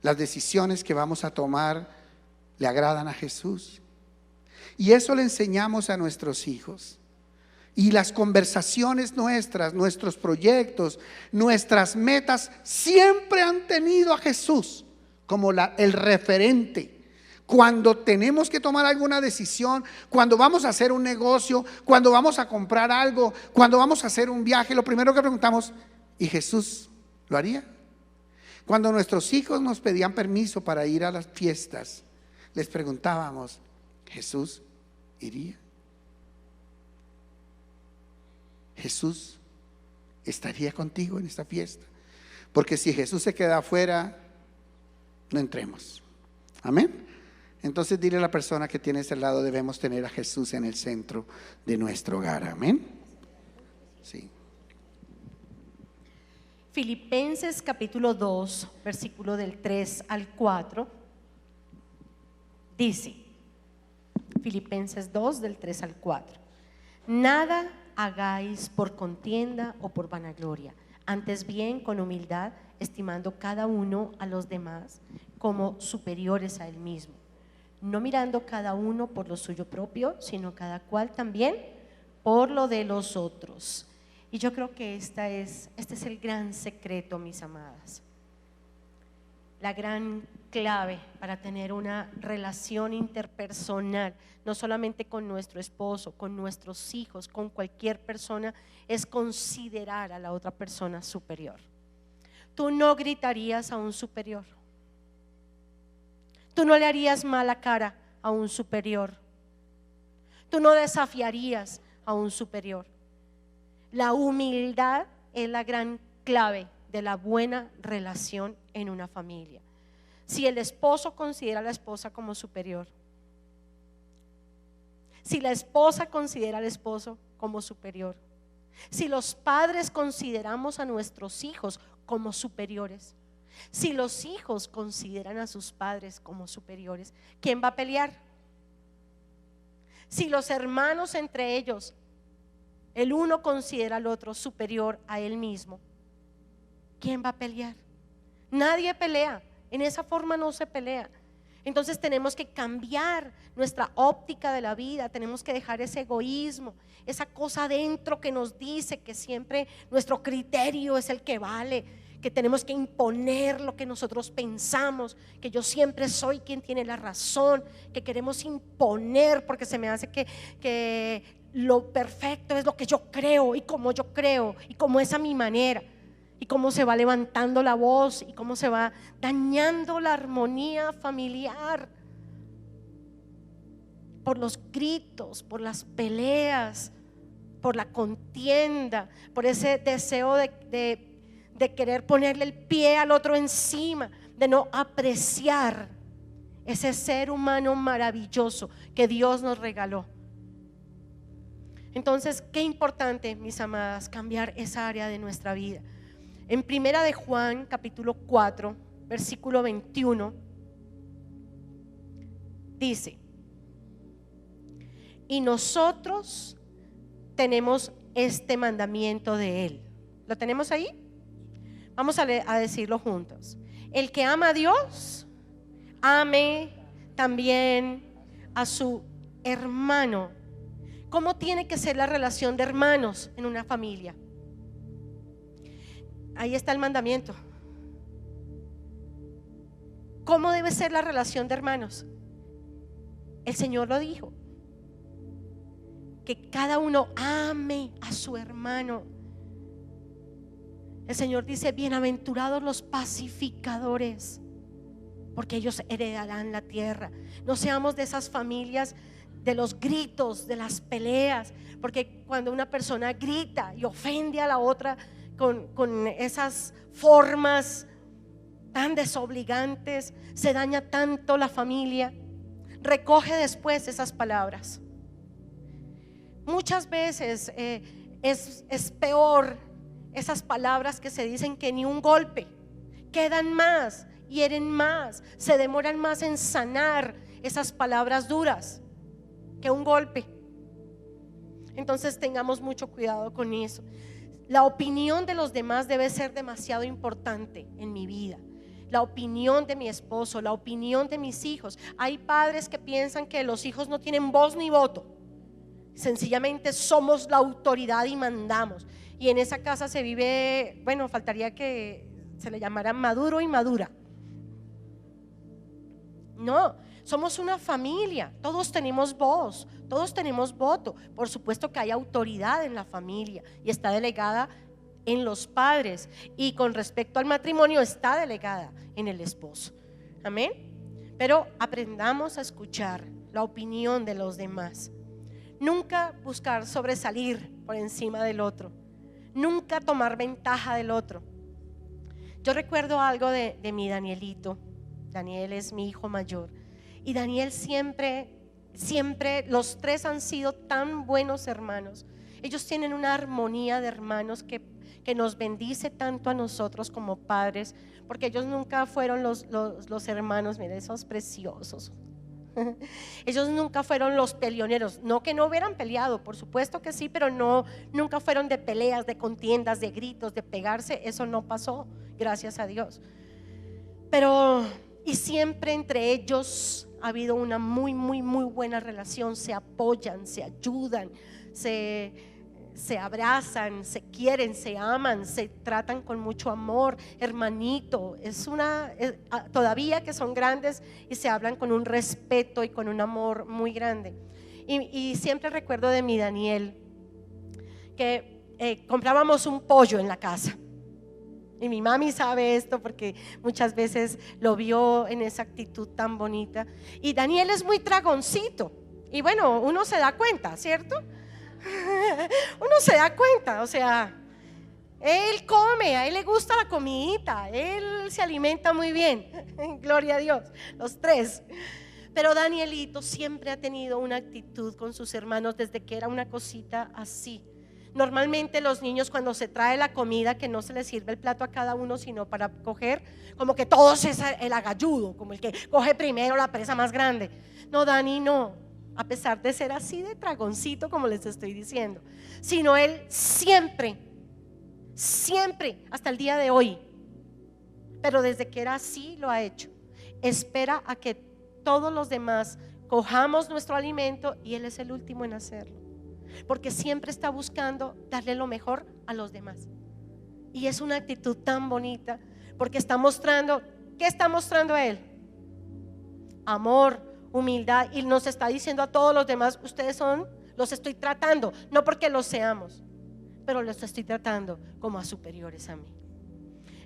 ¿las decisiones que vamos a tomar le agradan a Jesús? Y eso le enseñamos a nuestros hijos. Y las conversaciones nuestras, nuestros proyectos, nuestras metas siempre han tenido a Jesús como el referente. Cuando tenemos que tomar alguna decisión, cuando vamos a hacer un negocio, cuando vamos a comprar algo, cuando vamos a hacer un viaje, lo primero que preguntamos, ¿y Jesús lo haría? Cuando nuestros hijos nos pedían permiso para ir a las fiestas, les preguntábamos, ¿Jesús iría? ¿Jesús estaría contigo en esta fiesta? Porque si Jesús se queda afuera, no entremos. Amén. Entonces dile a la persona que tienes al lado, debemos tener a Jesús en el centro de nuestro hogar. Amén. Sí. Filipenses capítulo 2, versículo del 3 al 4, dice, Filipenses 2 del 3 al 4, nada hagáis por contienda o por vanagloria, antes bien con humildad, estimando cada uno a los demás como superiores a él mismo, no mirando cada uno por lo suyo propio, sino cada cual también por lo de los otros. Y yo creo que este es el gran secreto, mis amadas, la gran clave para tener una relación interpersonal, no solamente con nuestro esposo, con nuestros hijos, con cualquier persona, es considerar a la otra persona superior. Tú no gritarías a un superior, tú no le harías mala cara a un superior, tú no desafiarías a un superior. La humildad es la gran clave de la buena relación en una familia. Si el esposo considera a la esposa como superior, si la esposa considera al esposo como superior, si los padres consideramos a nuestros hijos como superiores, si los hijos consideran a sus padres como superiores, ¿quién va a pelear? Si los hermanos entre ellos, el uno considera al otro superior a él mismo, ¿quién va a pelear? Nadie pelea, en esa forma no se pelea. Entonces tenemos que cambiar nuestra óptica de la vida, tenemos que dejar ese egoísmo, esa cosa dentro que nos dice que siempre nuestro criterio es el que vale, que tenemos que imponer lo que nosotros pensamos, que yo siempre soy quien tiene la razón, que queremos imponer porque se me hace que lo perfecto es lo que yo creo y como es a mi manera, y cómo se va levantando la voz y cómo se va dañando la armonía familiar por los gritos, por las peleas, por la contienda, por ese deseo de querer ponerle el pie al otro encima, de no apreciar ese ser humano maravilloso que Dios nos regaló. Entonces, qué importante, mis amadas, cambiar esa área de nuestra vida. En primera de Juan, capítulo 4, versículo 21, dice: y nosotros tenemos este mandamiento de Él. ¿Lo tenemos ahí? Vamos a decirlo juntos. El que ama a Dios, ame también a su hermano. ¿Cómo tiene que ser la relación de hermanos en una familia? Ahí está el mandamiento. ¿Cómo debe ser la relación de hermanos? El Señor lo dijo, que cada uno ame a su hermano. El Señor dice: bienaventurados los pacificadores, porque ellos heredarán la tierra. No seamos de esas familias de los gritos, de las peleas, porque cuando una persona grita y ofende a la otra con esas formas tan desobligantes, se daña tanto la familia. Recoge después esas palabras. Muchas veces es peor esas palabras que se dicen que ni un golpe. Quedan más, hieren más, se demoran más en sanar esas palabras duras que un golpe. Entonces tengamos mucho cuidado con eso. La opinión de los demás debe ser demasiado importante en mi vida. La opinión de mi esposo, la opinión de mis hijos. Hay padres que piensan que los hijos no tienen voz ni voto. Sencillamente somos la autoridad y mandamos. Y en esa casa se vive, bueno, faltaría que se le llamara maduro y madura. No, somos una familia, todos tenemos voz, todos tenemos voto. Por supuesto que hay autoridad en la familia y está delegada en los padres, y con respecto al matrimonio está delegada en el esposo. Amén. Pero aprendamos a escuchar la opinión de los demás. Nunca buscar sobresalir por encima del otro, nunca tomar ventaja del otro. Yo recuerdo algo de mi Danielito. Daniel es mi hijo mayor, y Daniel siempre, los tres han sido tan buenos hermanos. Ellos tienen una armonía de hermanos que nos bendice tanto a nosotros como padres, porque ellos nunca fueron los hermanos, mira, esos preciosos. Ellos nunca fueron los peleoneros. No que no hubieran peleado, por supuesto que sí, pero nunca fueron de peleas, de contiendas, de gritos, de pegarse. Eso no pasó, gracias a Dios. Y siempre entre ellos ha habido una muy buena relación. Se apoyan, se ayudan, se abrazan, se quieren, se aman, se tratan con mucho amor. Hermanito, todavía que son grandes, y se hablan con un respeto y con un amor muy grande. Y siempre recuerdo de mi Daniel que comprábamos un pollo en la casa, y mi mami sabe esto porque muchas veces lo vio en esa actitud tan bonita. Y Daniel es muy tragoncito, y bueno, uno se da cuenta, ¿cierto? Uno se da cuenta, o sea, él come, a él le gusta la comidita, él se alimenta muy bien, gloria a Dios, los tres. Pero Danielito siempre ha tenido una actitud con sus hermanos desde que era una cosita así. Normalmente los niños, cuando se trae la comida, que no se les sirve el plato a cada uno, sino para coger, como que todos es el agalludo, como el que coge primero la presa más grande. No, Dani no, a pesar de ser así de tragoncito, como les estoy diciendo, sino él siempre, hasta el día de hoy, pero desde que era así lo ha hecho. Espera a que todos los demás cojamos nuestro alimento, y él es el último en hacerlo, porque siempre está buscando darle lo mejor a los demás. Y es una actitud tan bonita, porque está mostrando, ¿qué está mostrando él? Amor, humildad, y nos está diciendo a todos los demás: ustedes los estoy tratando, no porque los seamos, pero los estoy tratando como a superiores a mí.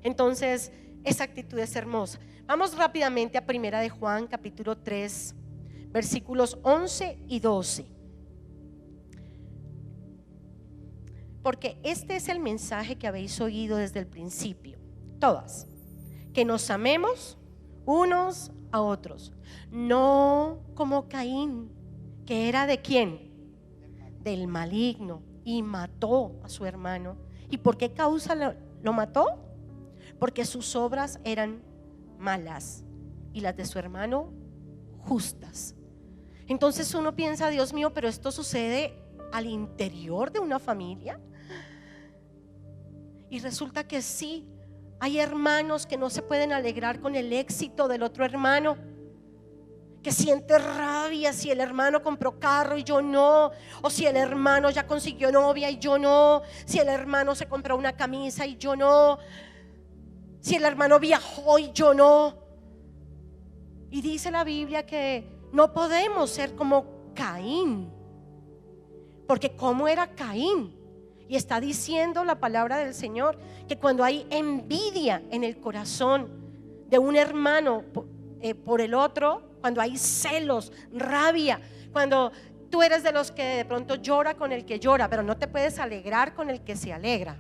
Entonces, esa actitud es hermosa. Vamos rápidamente a Primera de Juan, capítulo 3, versículos 11 y 12. Porque este es el mensaje que habéis oído desde el principio, todas, que nos amemos unos a otros, no como Caín, que era ¿de quién? Del maligno, y mató a su hermano. ¿Y por qué causa lo mató? Porque sus obras eran malas y las de su hermano justas. Entonces uno piensa, Dios mío, pero esto sucede al interior de una familia. Y resulta que sí, hay hermanos que no se pueden alegrar con el éxito del otro hermano, que siente rabia si el hermano compró carro y yo no, o si el hermano ya consiguió novia y yo no, si el hermano se compró una camisa y yo no, si el hermano viajó y yo no. Y dice la Biblia que no podemos ser como Caín, porque ¿cómo era Caín? Y está diciendo la palabra del Señor que cuando hay envidia en el corazón de un hermano por el otro, cuando hay celos, rabia, cuando tú eres de los que de pronto llora con el que llora, pero no te puedes alegrar con el que se alegra,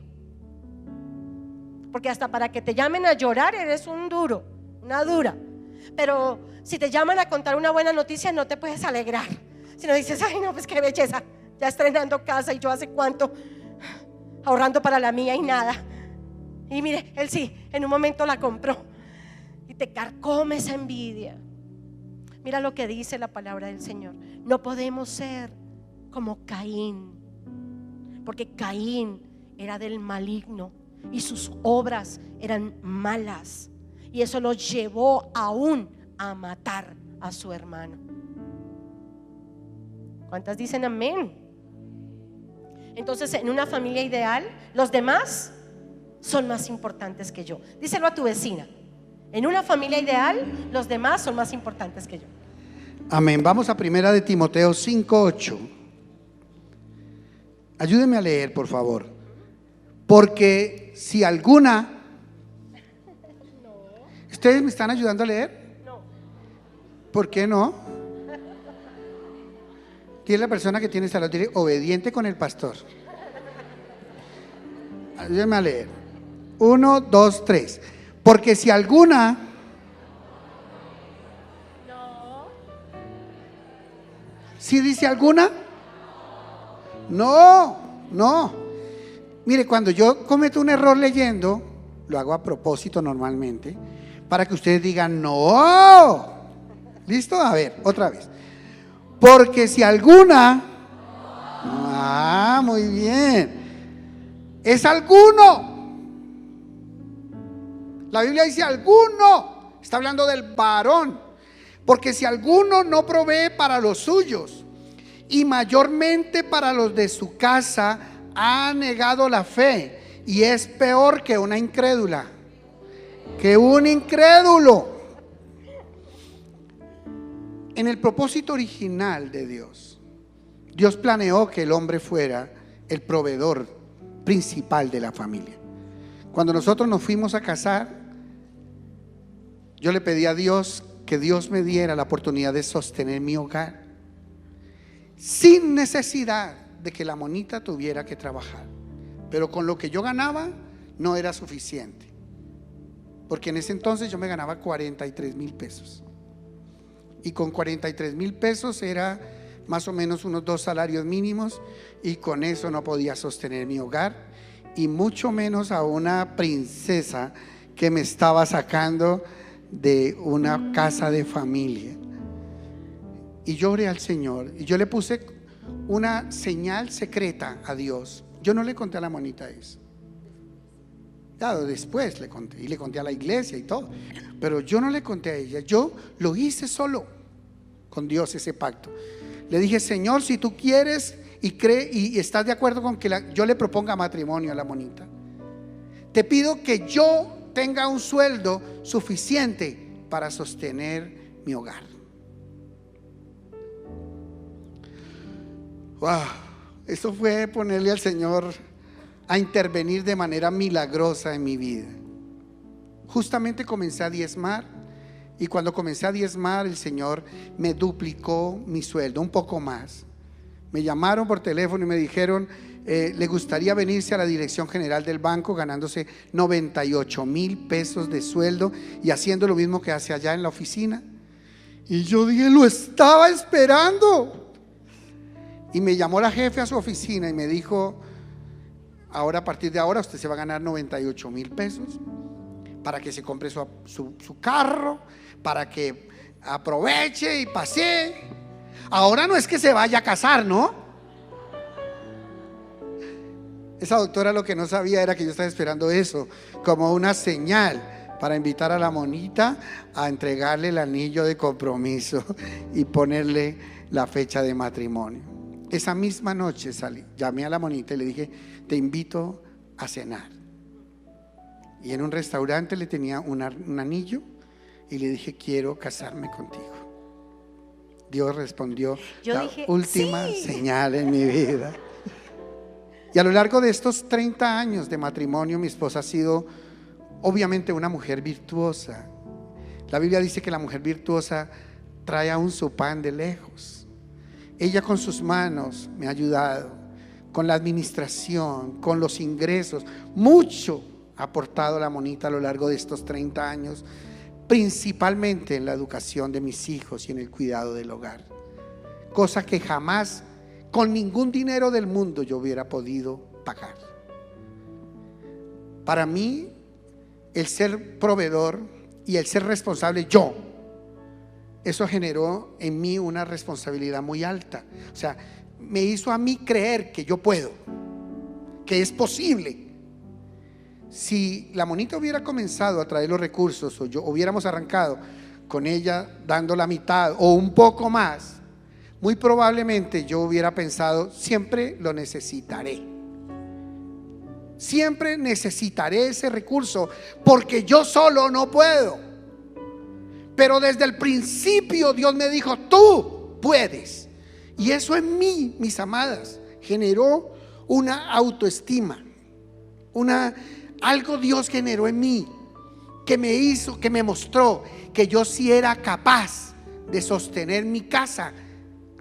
porque hasta para que te llamen a llorar eres un duro, una dura. Pero si te llaman a contar una buena noticia no te puedes alegrar, sino dices, ay no, pues qué belleza, ya estrenando casa y yo hace cuánto ahorrando para la mía y nada. Y mire, él sí, en un momento la compró. Y te carcome esa envidia. Mira lo que dice la palabra del Señor. No podemos ser como Caín, porque Caín era del maligno y sus obras eran malas, y eso lo llevó aún a matar a su hermano. ¿Cuántas dicen amén? Entonces, en una familia ideal, los demás son más importantes que yo. Díselo a tu vecina. En una familia ideal, los demás son más importantes que yo. Amén. Vamos a 1 de Timoteo 5:8. Ayúdeme a leer, por favor. Porque si alguna... ¿Ustedes me están ayudando a leer? No. ¿Por qué no? Tiene la persona que tiene salud, dile, obediente con el pastor. Ayúdeme a leer. 1, 2, 3. Porque si alguna... No. ¿Sí dice alguna? No. Mire, cuando yo cometo un error leyendo, lo hago a propósito normalmente, para que ustedes digan no. ¿Listo? A ver, otra vez. Porque si alguna... muy bien. Es alguno. La Biblia dice alguno. Está hablando del varón. Porque si alguno no provee para los suyos, y mayormente para los de su casa, ha negado la fe, y es peor que una incrédula, que un incrédulo. En el propósito original de Dios, Dios planeó que el hombre fuera el proveedor principal de la familia. Cuando nosotros nos fuimos a casar, yo le pedí a Dios que Dios me diera la oportunidad de sostener mi hogar sin necesidad de que la monita tuviera que trabajar. Pero con lo que yo ganaba no era suficiente, porque en ese entonces yo me ganaba 43,000 pesos. Y con 43,000 pesos era más o menos unos 2 salarios mínimos, y con eso no podía sostener mi hogar, y mucho menos a una princesa que me estaba sacando de una casa de familia. Y yo oré al Señor y yo le puse una señal secreta a Dios. Yo no le conté a la monita eso. Claro, después le conté, y le conté a la iglesia y todo, pero yo no le conté a ella. Yo lo hice solo con Dios, ese pacto. Le dije, Señor, si tú quieres y crees y estás de acuerdo con que yo le proponga matrimonio a la monita, te pido que yo tenga un sueldo suficiente para sostener mi hogar. Wow, eso fue ponerle al Señor a intervenir de manera milagrosa en mi vida. Justamente comencé a diezmar, y cuando comencé a diezmar, el Señor me duplicó mi sueldo, un poco más. Me llamaron por teléfono y me dijeron, le gustaría venirse a la dirección general del banco ganándose 98,000 pesos de sueldo y haciendo lo mismo que hace allá en la oficina. Y yo dije, lo estaba esperando. Y me llamó la jefe a su oficina y me dijo, ahora, a partir de ahora usted se va a ganar 98,000 pesos, para que se compre su carro, para que aproveche y pasee. Ahora no es que se vaya a casar, ¿no? Esa doctora lo que no sabía era que yo estaba esperando eso como una señal para invitar a la monita a entregarle el anillo de compromiso y ponerle la fecha de matrimonio. Esa misma noche salí, llamé a la monita y le dije: te invito a cenar. Y en un restaurante le tenía un anillo y le dije: quiero casarme contigo. Dios respondió la última señal en mi vida. Y a lo largo de estos 30 años de matrimonio, mi esposa ha sido obviamente una mujer virtuosa. La Biblia dice que la mujer virtuosa trae aún su pan de lejos. Ella con sus manos me ha ayudado, con la administración, con los ingresos. Mucho ha aportado la monita a lo largo de estos 30 años, principalmente en la educación de mis hijos y en el cuidado del hogar. Cosa que jamás, con ningún dinero del mundo, yo hubiera podido pagar. Para mí, el ser proveedor y el ser responsable eso generó en mí una responsabilidad muy alta. O sea, me hizo a mí creer que yo puedo, que es posible. Si la monita hubiera comenzado a traer los recursos, o yo hubiéramos arrancado con ella dando la mitad o un poco más, muy probablemente yo hubiera pensado: siempre lo necesitaré, siempre necesitaré ese recurso porque yo solo no puedo. Pero desde el principio Dios me dijo: tú puedes. Y eso en mí, mis amadas, generó una autoestima, algo Dios generó en mí que me hizo, que me mostró que yo sí era capaz de sostener mi casa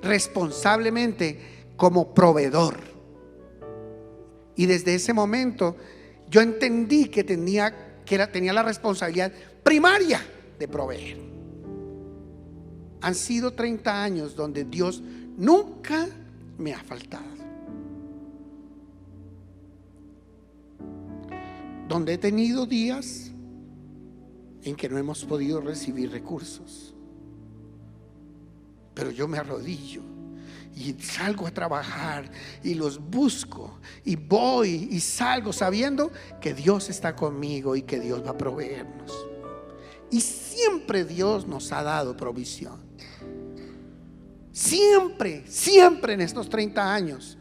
responsablemente como proveedor. Y desde ese momento yo entendí que tenía la responsabilidad primaria de proveer. Han sido 30 años donde Dios nunca me ha faltado, donde he tenido días en que no hemos podido recibir recursos, pero yo me arrodillo y salgo a trabajar y los busco y voy y salgo sabiendo que Dios está conmigo y que Dios va a proveernos. Y siempre Dios nos ha dado provisión. Siempre en estos 30 años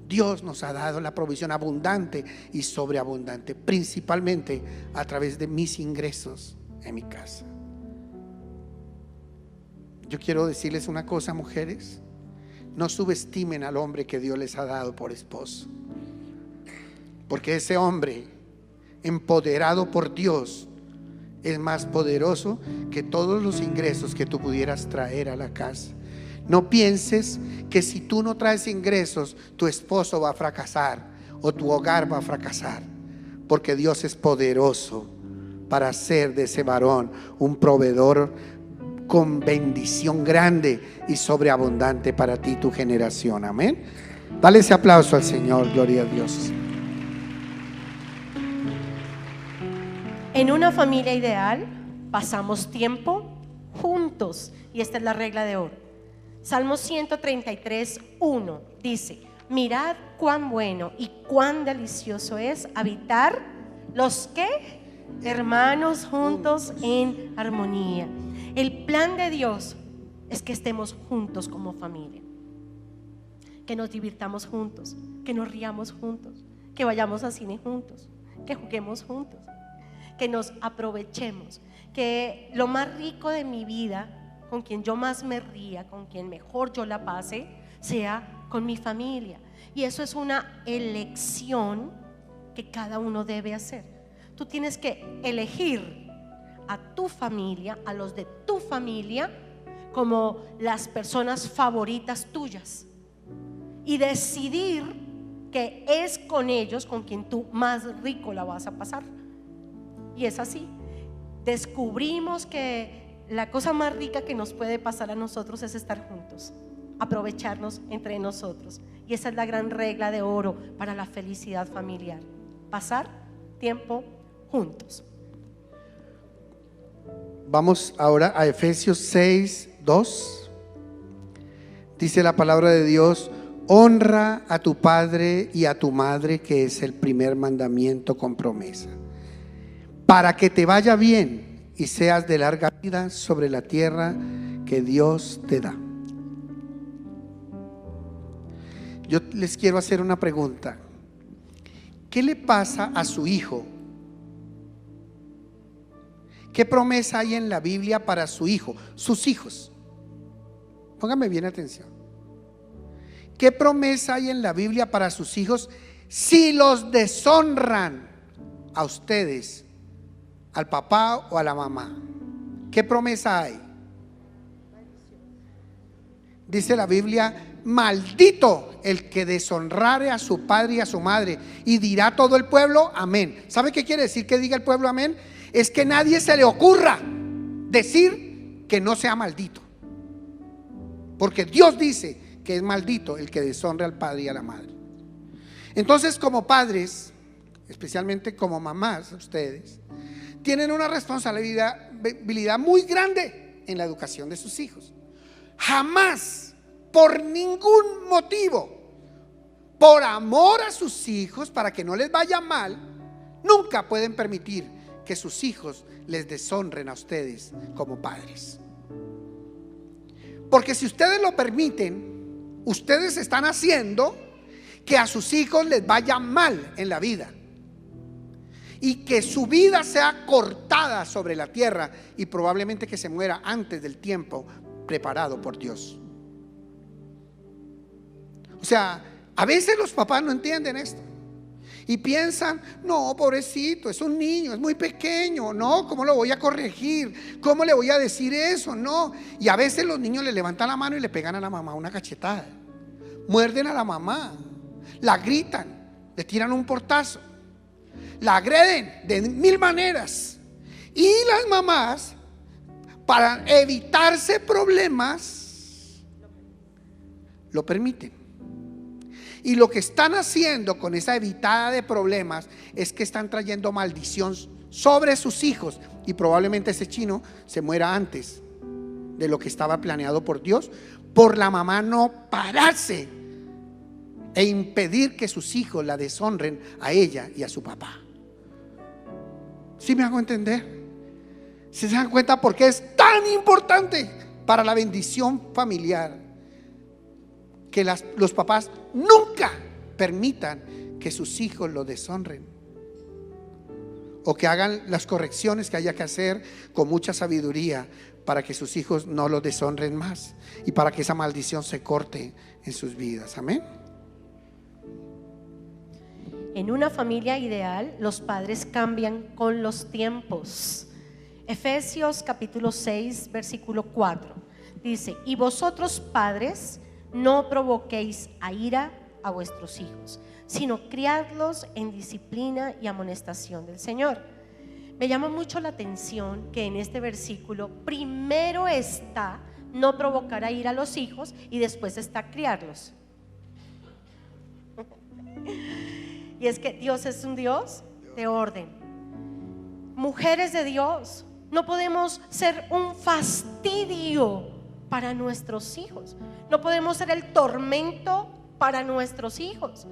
Dios nos ha dado la provisión abundante y sobreabundante, principalmente a través de mis ingresos en mi casa. Yo quiero decirles una cosa, mujeres: no subestimen al hombre que Dios les ha dado por esposo, porque ese hombre empoderado por Dios es más poderoso que todos los ingresos que tú pudieras traer a la casa. No pienses que si tú no traes ingresos, tu esposo va a fracasar o tu hogar va a fracasar, porque Dios es poderoso para hacer de ese varón un proveedor con bendición grande y sobreabundante para ti y tu generación. Amén. Dale ese aplauso al Señor. Gloria a Dios. En una familia ideal pasamos tiempo juntos, y esta es la regla de oro. Salmo 133:1 dice: mirad cuán bueno y cuán delicioso es habitar los que hermanos juntos en armonía. El plan de Dios es que estemos juntos como familia, que nos divirtamos juntos, que nos riamos juntos, que vayamos al cine juntos, que juguemos juntos, que nos aprovechemos, que lo más rico de mi vida, con quien yo más me ría, con quien mejor yo la pase, sea con mi familia. Y eso es una elección que cada uno debe hacer. Tú tienes que elegir a tu familia, a los de tu familia, como las personas favoritas tuyas, y decidir que es con ellos con quien tú más rico la vas a pasar. Y es así. Descubrimos que la cosa más rica que nos puede pasar a nosotros es estar juntos, aprovecharnos entre nosotros. Y esa es la gran regla de oro para la felicidad familiar: pasar tiempo juntos. Vamos ahora a Efesios 6:2. Dice la palabra de Dios: honra a tu padre y a tu madre, que es el primer mandamiento con promesa, para que te vaya bien y seas de larga vida sobre la tierra que Dios te da. Yo les quiero hacer una pregunta. ¿Qué le pasa a su hijo? ¿Qué promesa hay en la Biblia para su hijo? Sus hijos. Pónganme bien atención. ¿Qué promesa hay en la Biblia para sus hijos si los deshonran a ustedes, al papá o a la mamá? ¿Qué promesa hay? Dice la Biblia: maldito el que deshonrare a su padre y a su madre. Y dirá todo el pueblo amén. ¿Sabe qué quiere decir que diga el pueblo amén? Es que nadie se le ocurra decir que no sea maldito, porque Dios dice que es maldito el que deshonre al padre y a la madre. Entonces, como padres, especialmente como mamás, ustedes tienen una responsabilidad muy grande en la educación de sus hijos. Jamás, por ningún motivo, por amor a sus hijos, para que no les vaya mal, nunca pueden permitir que sus hijos les deshonren a ustedes como padres. Porque si ustedes lo permiten, ustedes están haciendo que a sus hijos les vaya mal en la vida y que su vida sea cortada sobre la tierra, y probablemente que se muera antes del tiempo preparado por Dios. O sea, a veces los papás no entienden esto y piensan: no, pobrecito, es un niño, es muy pequeño, no, ¿cómo lo voy a corregir? ¿Cómo le voy a decir eso? No. Y a veces los niños le levantan la mano y le pegan a la mamá una cachetada, muerden a la mamá, la gritan, le tiran un portazo, la agreden de mil maneras. Y las mamás, para evitarse problemas, lo permiten. Y lo que están haciendo con esa evitada de problemas es que están trayendo maldición sobre sus hijos, y probablemente ese chino se muera antes de lo que estaba planeado por Dios, por la mamá no pararse e impedir que sus hijos la deshonren a ella y a su papá. ¿Sí me hago entender? ¿Se dan cuenta por qué es tan importante para la bendición familiar que los papás nunca permitan que sus hijos lo deshonren, o que hagan las correcciones que haya que hacer con mucha sabiduría para que sus hijos no lo deshonren más y para que esa maldición se corte en sus vidas? Amén. En una familia ideal, los padres cambian con los tiempos. Efesios capítulo 6, versículo 4 dice: y vosotros, padres, no provoquéis a ira a vuestros hijos, sino criadlos en disciplina y amonestación del Señor. Me llama mucho la atención que en este versículo primero está no provocar a ira a los hijos y después está criarlos. Y es que Dios es un Dios de orden. Mujeres de Dios, no podemos ser un fastidio para nuestros hijos. No podemos ser el tormento para nuestros hijos.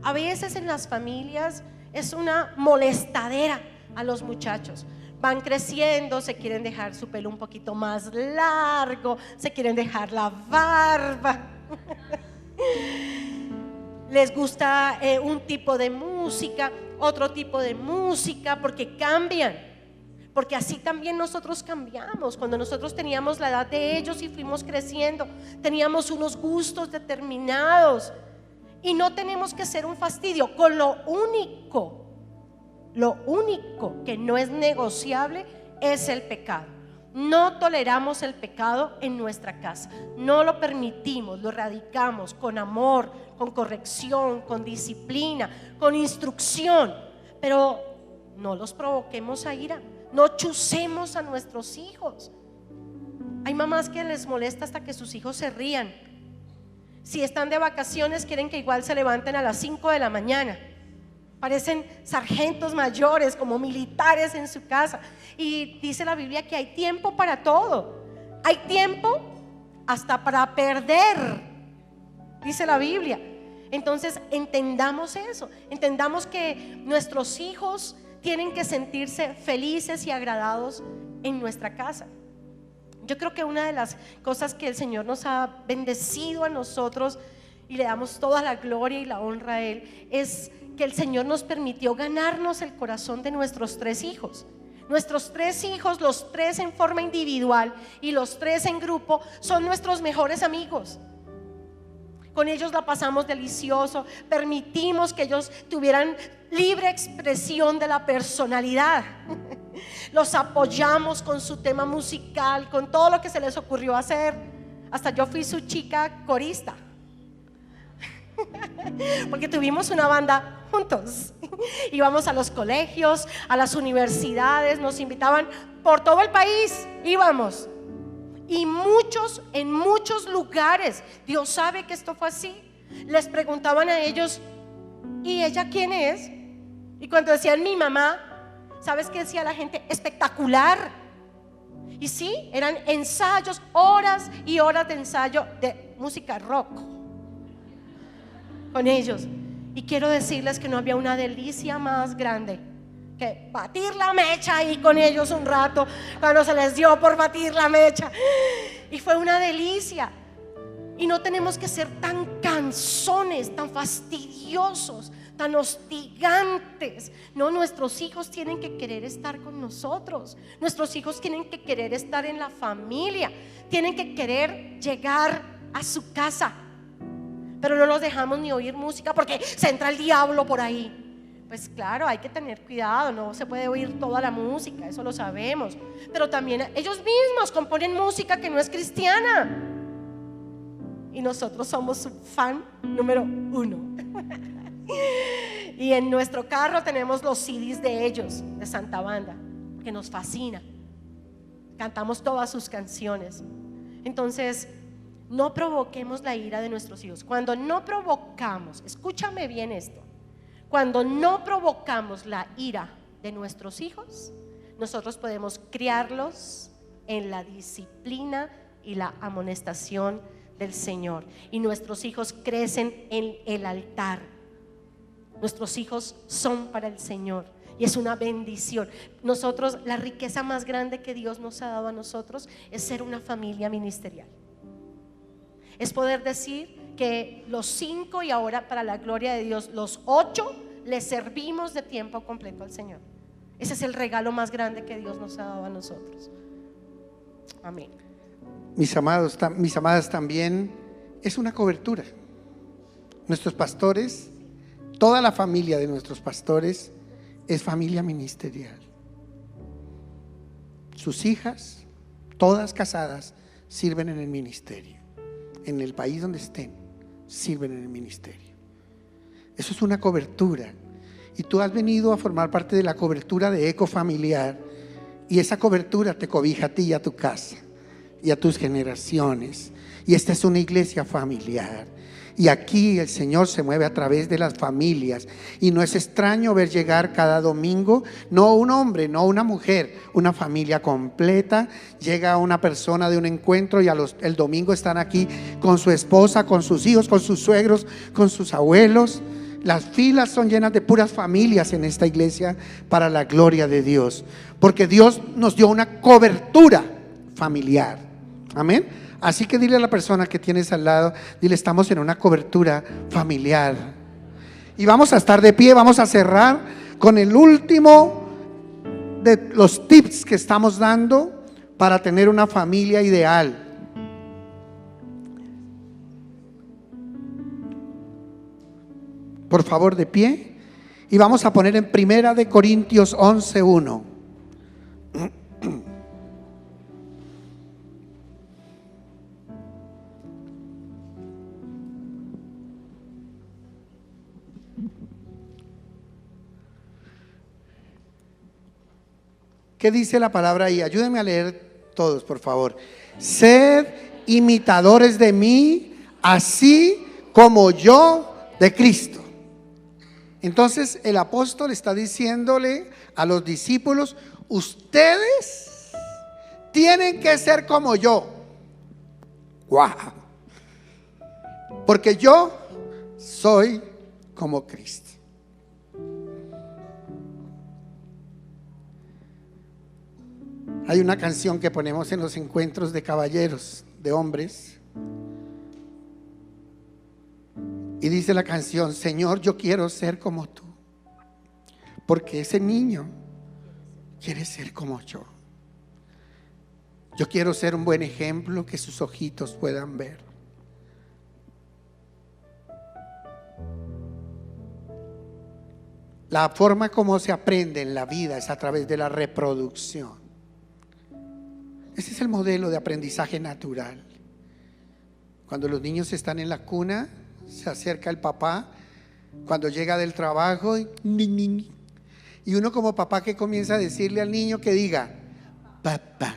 A veces en las familias es una molestadera a los muchachos. Van creciendo, se quieren dejar su pelo un poquito más largo, se quieren dejar la barba. Les gusta un tipo de música, otro tipo de música, porque cambian. Porque así también nosotros cambiamos. Cuando nosotros teníamos la edad de ellos y fuimos creciendo, teníamos unos gustos determinados, y no tenemos que ser un fastidio. Con lo único que no es negociable es el pecado. No toleramos el pecado en nuestra casa, no lo permitimos, lo erradicamos con amor, con corrección, con disciplina, con instrucción, pero no los provoquemos a ira. No chusemos a nuestros hijos. Hay mamás que les molesta hasta que sus hijos se rían. Si están de vacaciones, quieren que igual se levanten a las 5 de la mañana. parecen sargentos mayores, como militares en su casa. Y dice la Biblia que hay tiempo para todo. Hay tiempo hasta para perder, dice la Biblia. Entonces entendamos eso, entendamos que nuestros hijos tienen que sentirse felices y agradados en nuestra casa. Yo creo que una de las cosas que el Señor nos ha bendecido a nosotros, y le damos toda la gloria y la honra a Él, es que el Señor nos permitió ganarnos el corazón de nuestros 3 hijos. Nuestros 3 hijos, los 3 en forma individual y los 3 en grupo, son nuestros mejores amigos. Con ellos la pasamos delicioso, permitimos que ellos tuvieran libre expresión de la personalidad. Los apoyamos con su tema musical, con todo lo que se les ocurrió hacer. Hasta yo fui su chica corista, porque tuvimos una banda juntos. Íbamos a los colegios, a las universidades, nos invitaban por todo el país, íbamos. Y en muchos lugares, Dios sabe que esto fue así, les preguntaban a ellos: ¿y ella quién es? Y cuando decían mi mamá, ¿sabes qué decía la gente? Espectacular. Y sí, eran ensayos, horas y horas de ensayo de música rock con ellos. Y quiero decirles que no había una delicia más grande que batir la mecha ahí con ellos un rato, cuando se les dio por batir la mecha. Y fue una delicia. Y no tenemos que ser tan cansones, tan fastidiosos, tan hostigantes. No, nuestros hijos tienen que querer estar con nosotros. Nuestros hijos tienen que querer estar en la familia, tienen que querer llegar a su casa. Pero no los dejamos ni oír música porque se entra el diablo por ahí. Pues claro, hay que tener cuidado, no se puede oír toda la música, eso lo sabemos. Pero también ellos mismos componen música que no es cristiana. Y nosotros somos su fan número 1. Y en nuestro carro tenemos los CDs de ellos, de Santa Banda, que nos fascina. Cantamos todas sus canciones. Entonces, no provoquemos la ira de nuestros hijos. Cuando no provocamos, escúchame bien esto, cuando no provocamos la ira de nuestros hijos, nosotros podemos criarlos en la disciplina y la amonestación del Señor. Y nuestros hijos crecen en el altar. Nuestros hijos son para el Señor y es una bendición. Nosotros, la riqueza más grande que Dios nos ha dado a nosotros es ser una familia ministerial. Es poder decir que los 5 y ahora, para la gloria de Dios, los 8 le servimos de tiempo completo al Señor. Ese es el regalo más grande que Dios nos ha dado a nosotros. Amén. Mis amados, mis amadas, también es una cobertura. Nuestros pastores, toda la familia de nuestros pastores es familia ministerial. Sus hijas, todas casadas, sirven en el ministerio. En el país donde estén, sirven en el ministerio. Eso es una cobertura. Y tú has venido a formar parte de la cobertura de Eco Familiar. Y esa cobertura te cobija a ti y a tu casa y a tus generaciones. Y esta es una iglesia familiar. Y aquí el Señor se mueve a través de las familias. Y no es extraño ver llegar cada domingo, no un hombre, no una mujer, una familia completa. Llega una persona de un encuentro y el domingo están aquí con su esposa, con sus hijos, con sus suegros, con sus abuelos. Las filas son llenas de puras familias en esta iglesia para la gloria de Dios. Porque Dios nos dio una cobertura familiar. Amén. Así que dile a la persona que tienes al lado, dile: estamos en una cobertura familiar. Y vamos a estar de pie, vamos a cerrar con el último de los tips que estamos dando para tener una familia ideal. Por favor, de pie. Y vamos a poner en 1 Corintios 11:1. ¿Qué dice la palabra ahí? Ayúdenme a leer todos, por favor. Sed imitadores de mí, así como yo de Cristo. Entonces el apóstol está diciéndole a los discípulos: ustedes tienen que ser como yo. ¡Guau! Porque yo soy como Cristo. Hay una canción que ponemos en los encuentros de caballeros, de hombres, y dice la canción: Señor, yo quiero ser como tú, porque ese niño quiere ser como yo. Yo quiero ser un buen ejemplo que sus ojitos puedan ver. La forma como se aprende en la vida es a través de la reproducción. Ese es el modelo de aprendizaje natural. Cuando los niños están en la cuna, se acerca el papá. Cuando llega del trabajo, y uno como papá, que comienza a decirle al niño que diga: papá,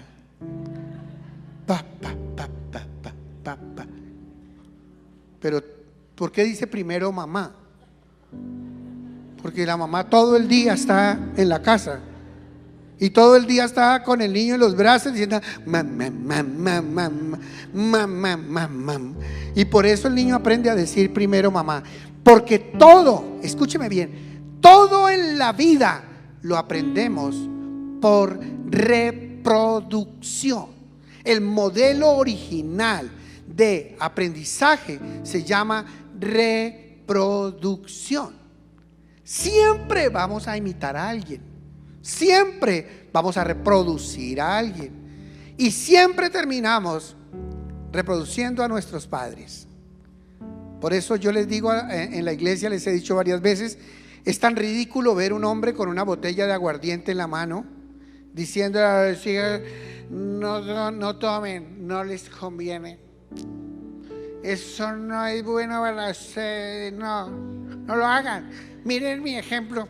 papá, papá, papá. Pero ¿por qué dice primero mamá? Porque la mamá todo el día está en la casa y todo el día está con el niño en los brazos diciendo mamá, mamá, mamá, mamá, mamá. Y por eso el niño aprende a decir primero mamá. Porque todo, escúcheme bien, todo en la vida lo aprendemos por reproducción. El modelo original de aprendizaje se llama reproducción. Siempre vamos a imitar a alguien, siempre vamos a reproducir a alguien, y siempre terminamos reproduciendo a nuestros padres. Por eso yo les digo en la iglesia, les he dicho varias veces: es tan ridículo ver un hombre con una botella de aguardiente en la mano diciendo a los hijos: no tomen, no les conviene, eso no es bueno para ustedes, no lo hagan. Miren mi ejemplo.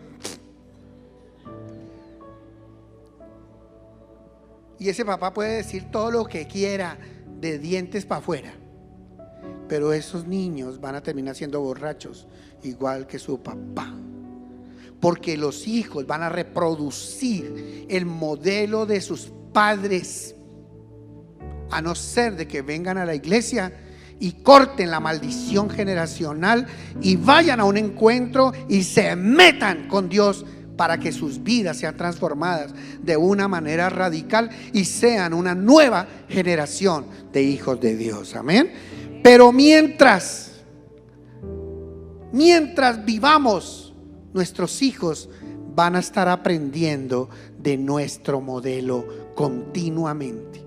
Y ese papá puede decir todo lo que quiera, de dientes para afuera, pero esos niños van a terminar siendo borrachos igual que su papá, porque los hijos van a reproducir el modelo de sus padres, a no ser de que vengan a la iglesia y corten la maldición generacional y vayan a un encuentro y se metan con Dios para que sus vidas sean transformadas de una manera radical y sean una nueva generación de hijos de Dios. Amén. Pero mientras vivamos, nuestros hijos van a estar aprendiendo de nuestro modelo continuamente.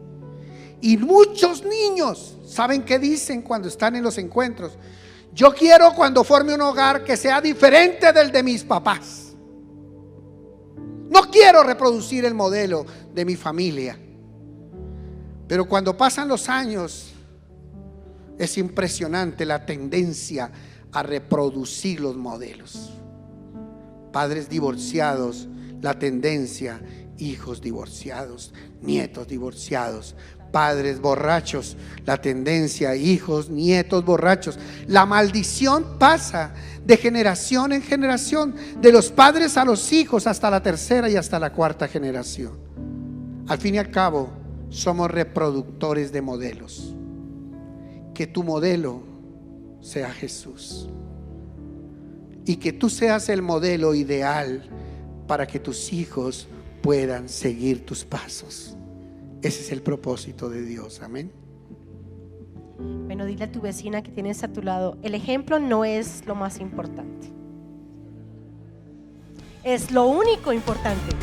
Y muchos niños, ¿saben qué dicen cuando están en los encuentros? Yo quiero, cuando forme un hogar, que sea diferente del de mis papás. No quiero reproducir el modelo de mi familia. Pero cuando pasan los años, es impresionante la tendencia a reproducir los modelos. Padres divorciados, la tendencia: hijos divorciados, nietos divorciados. Padres borrachos, la tendencia: hijos, nietos borrachos. La maldición pasa de generación en generación, de los padres a los hijos, hasta la tercera y hasta la cuarta generación. Al fin y al cabo, somos reproductores de modelos. Que tu modelo sea Jesús, y que tú seas el modelo ideal para que tus hijos puedan seguir tus pasos. Ese es el propósito de Dios. Amén. Bueno, dile a tu vecina que tienes a tu lado: el ejemplo no es lo más importante, es lo único importante.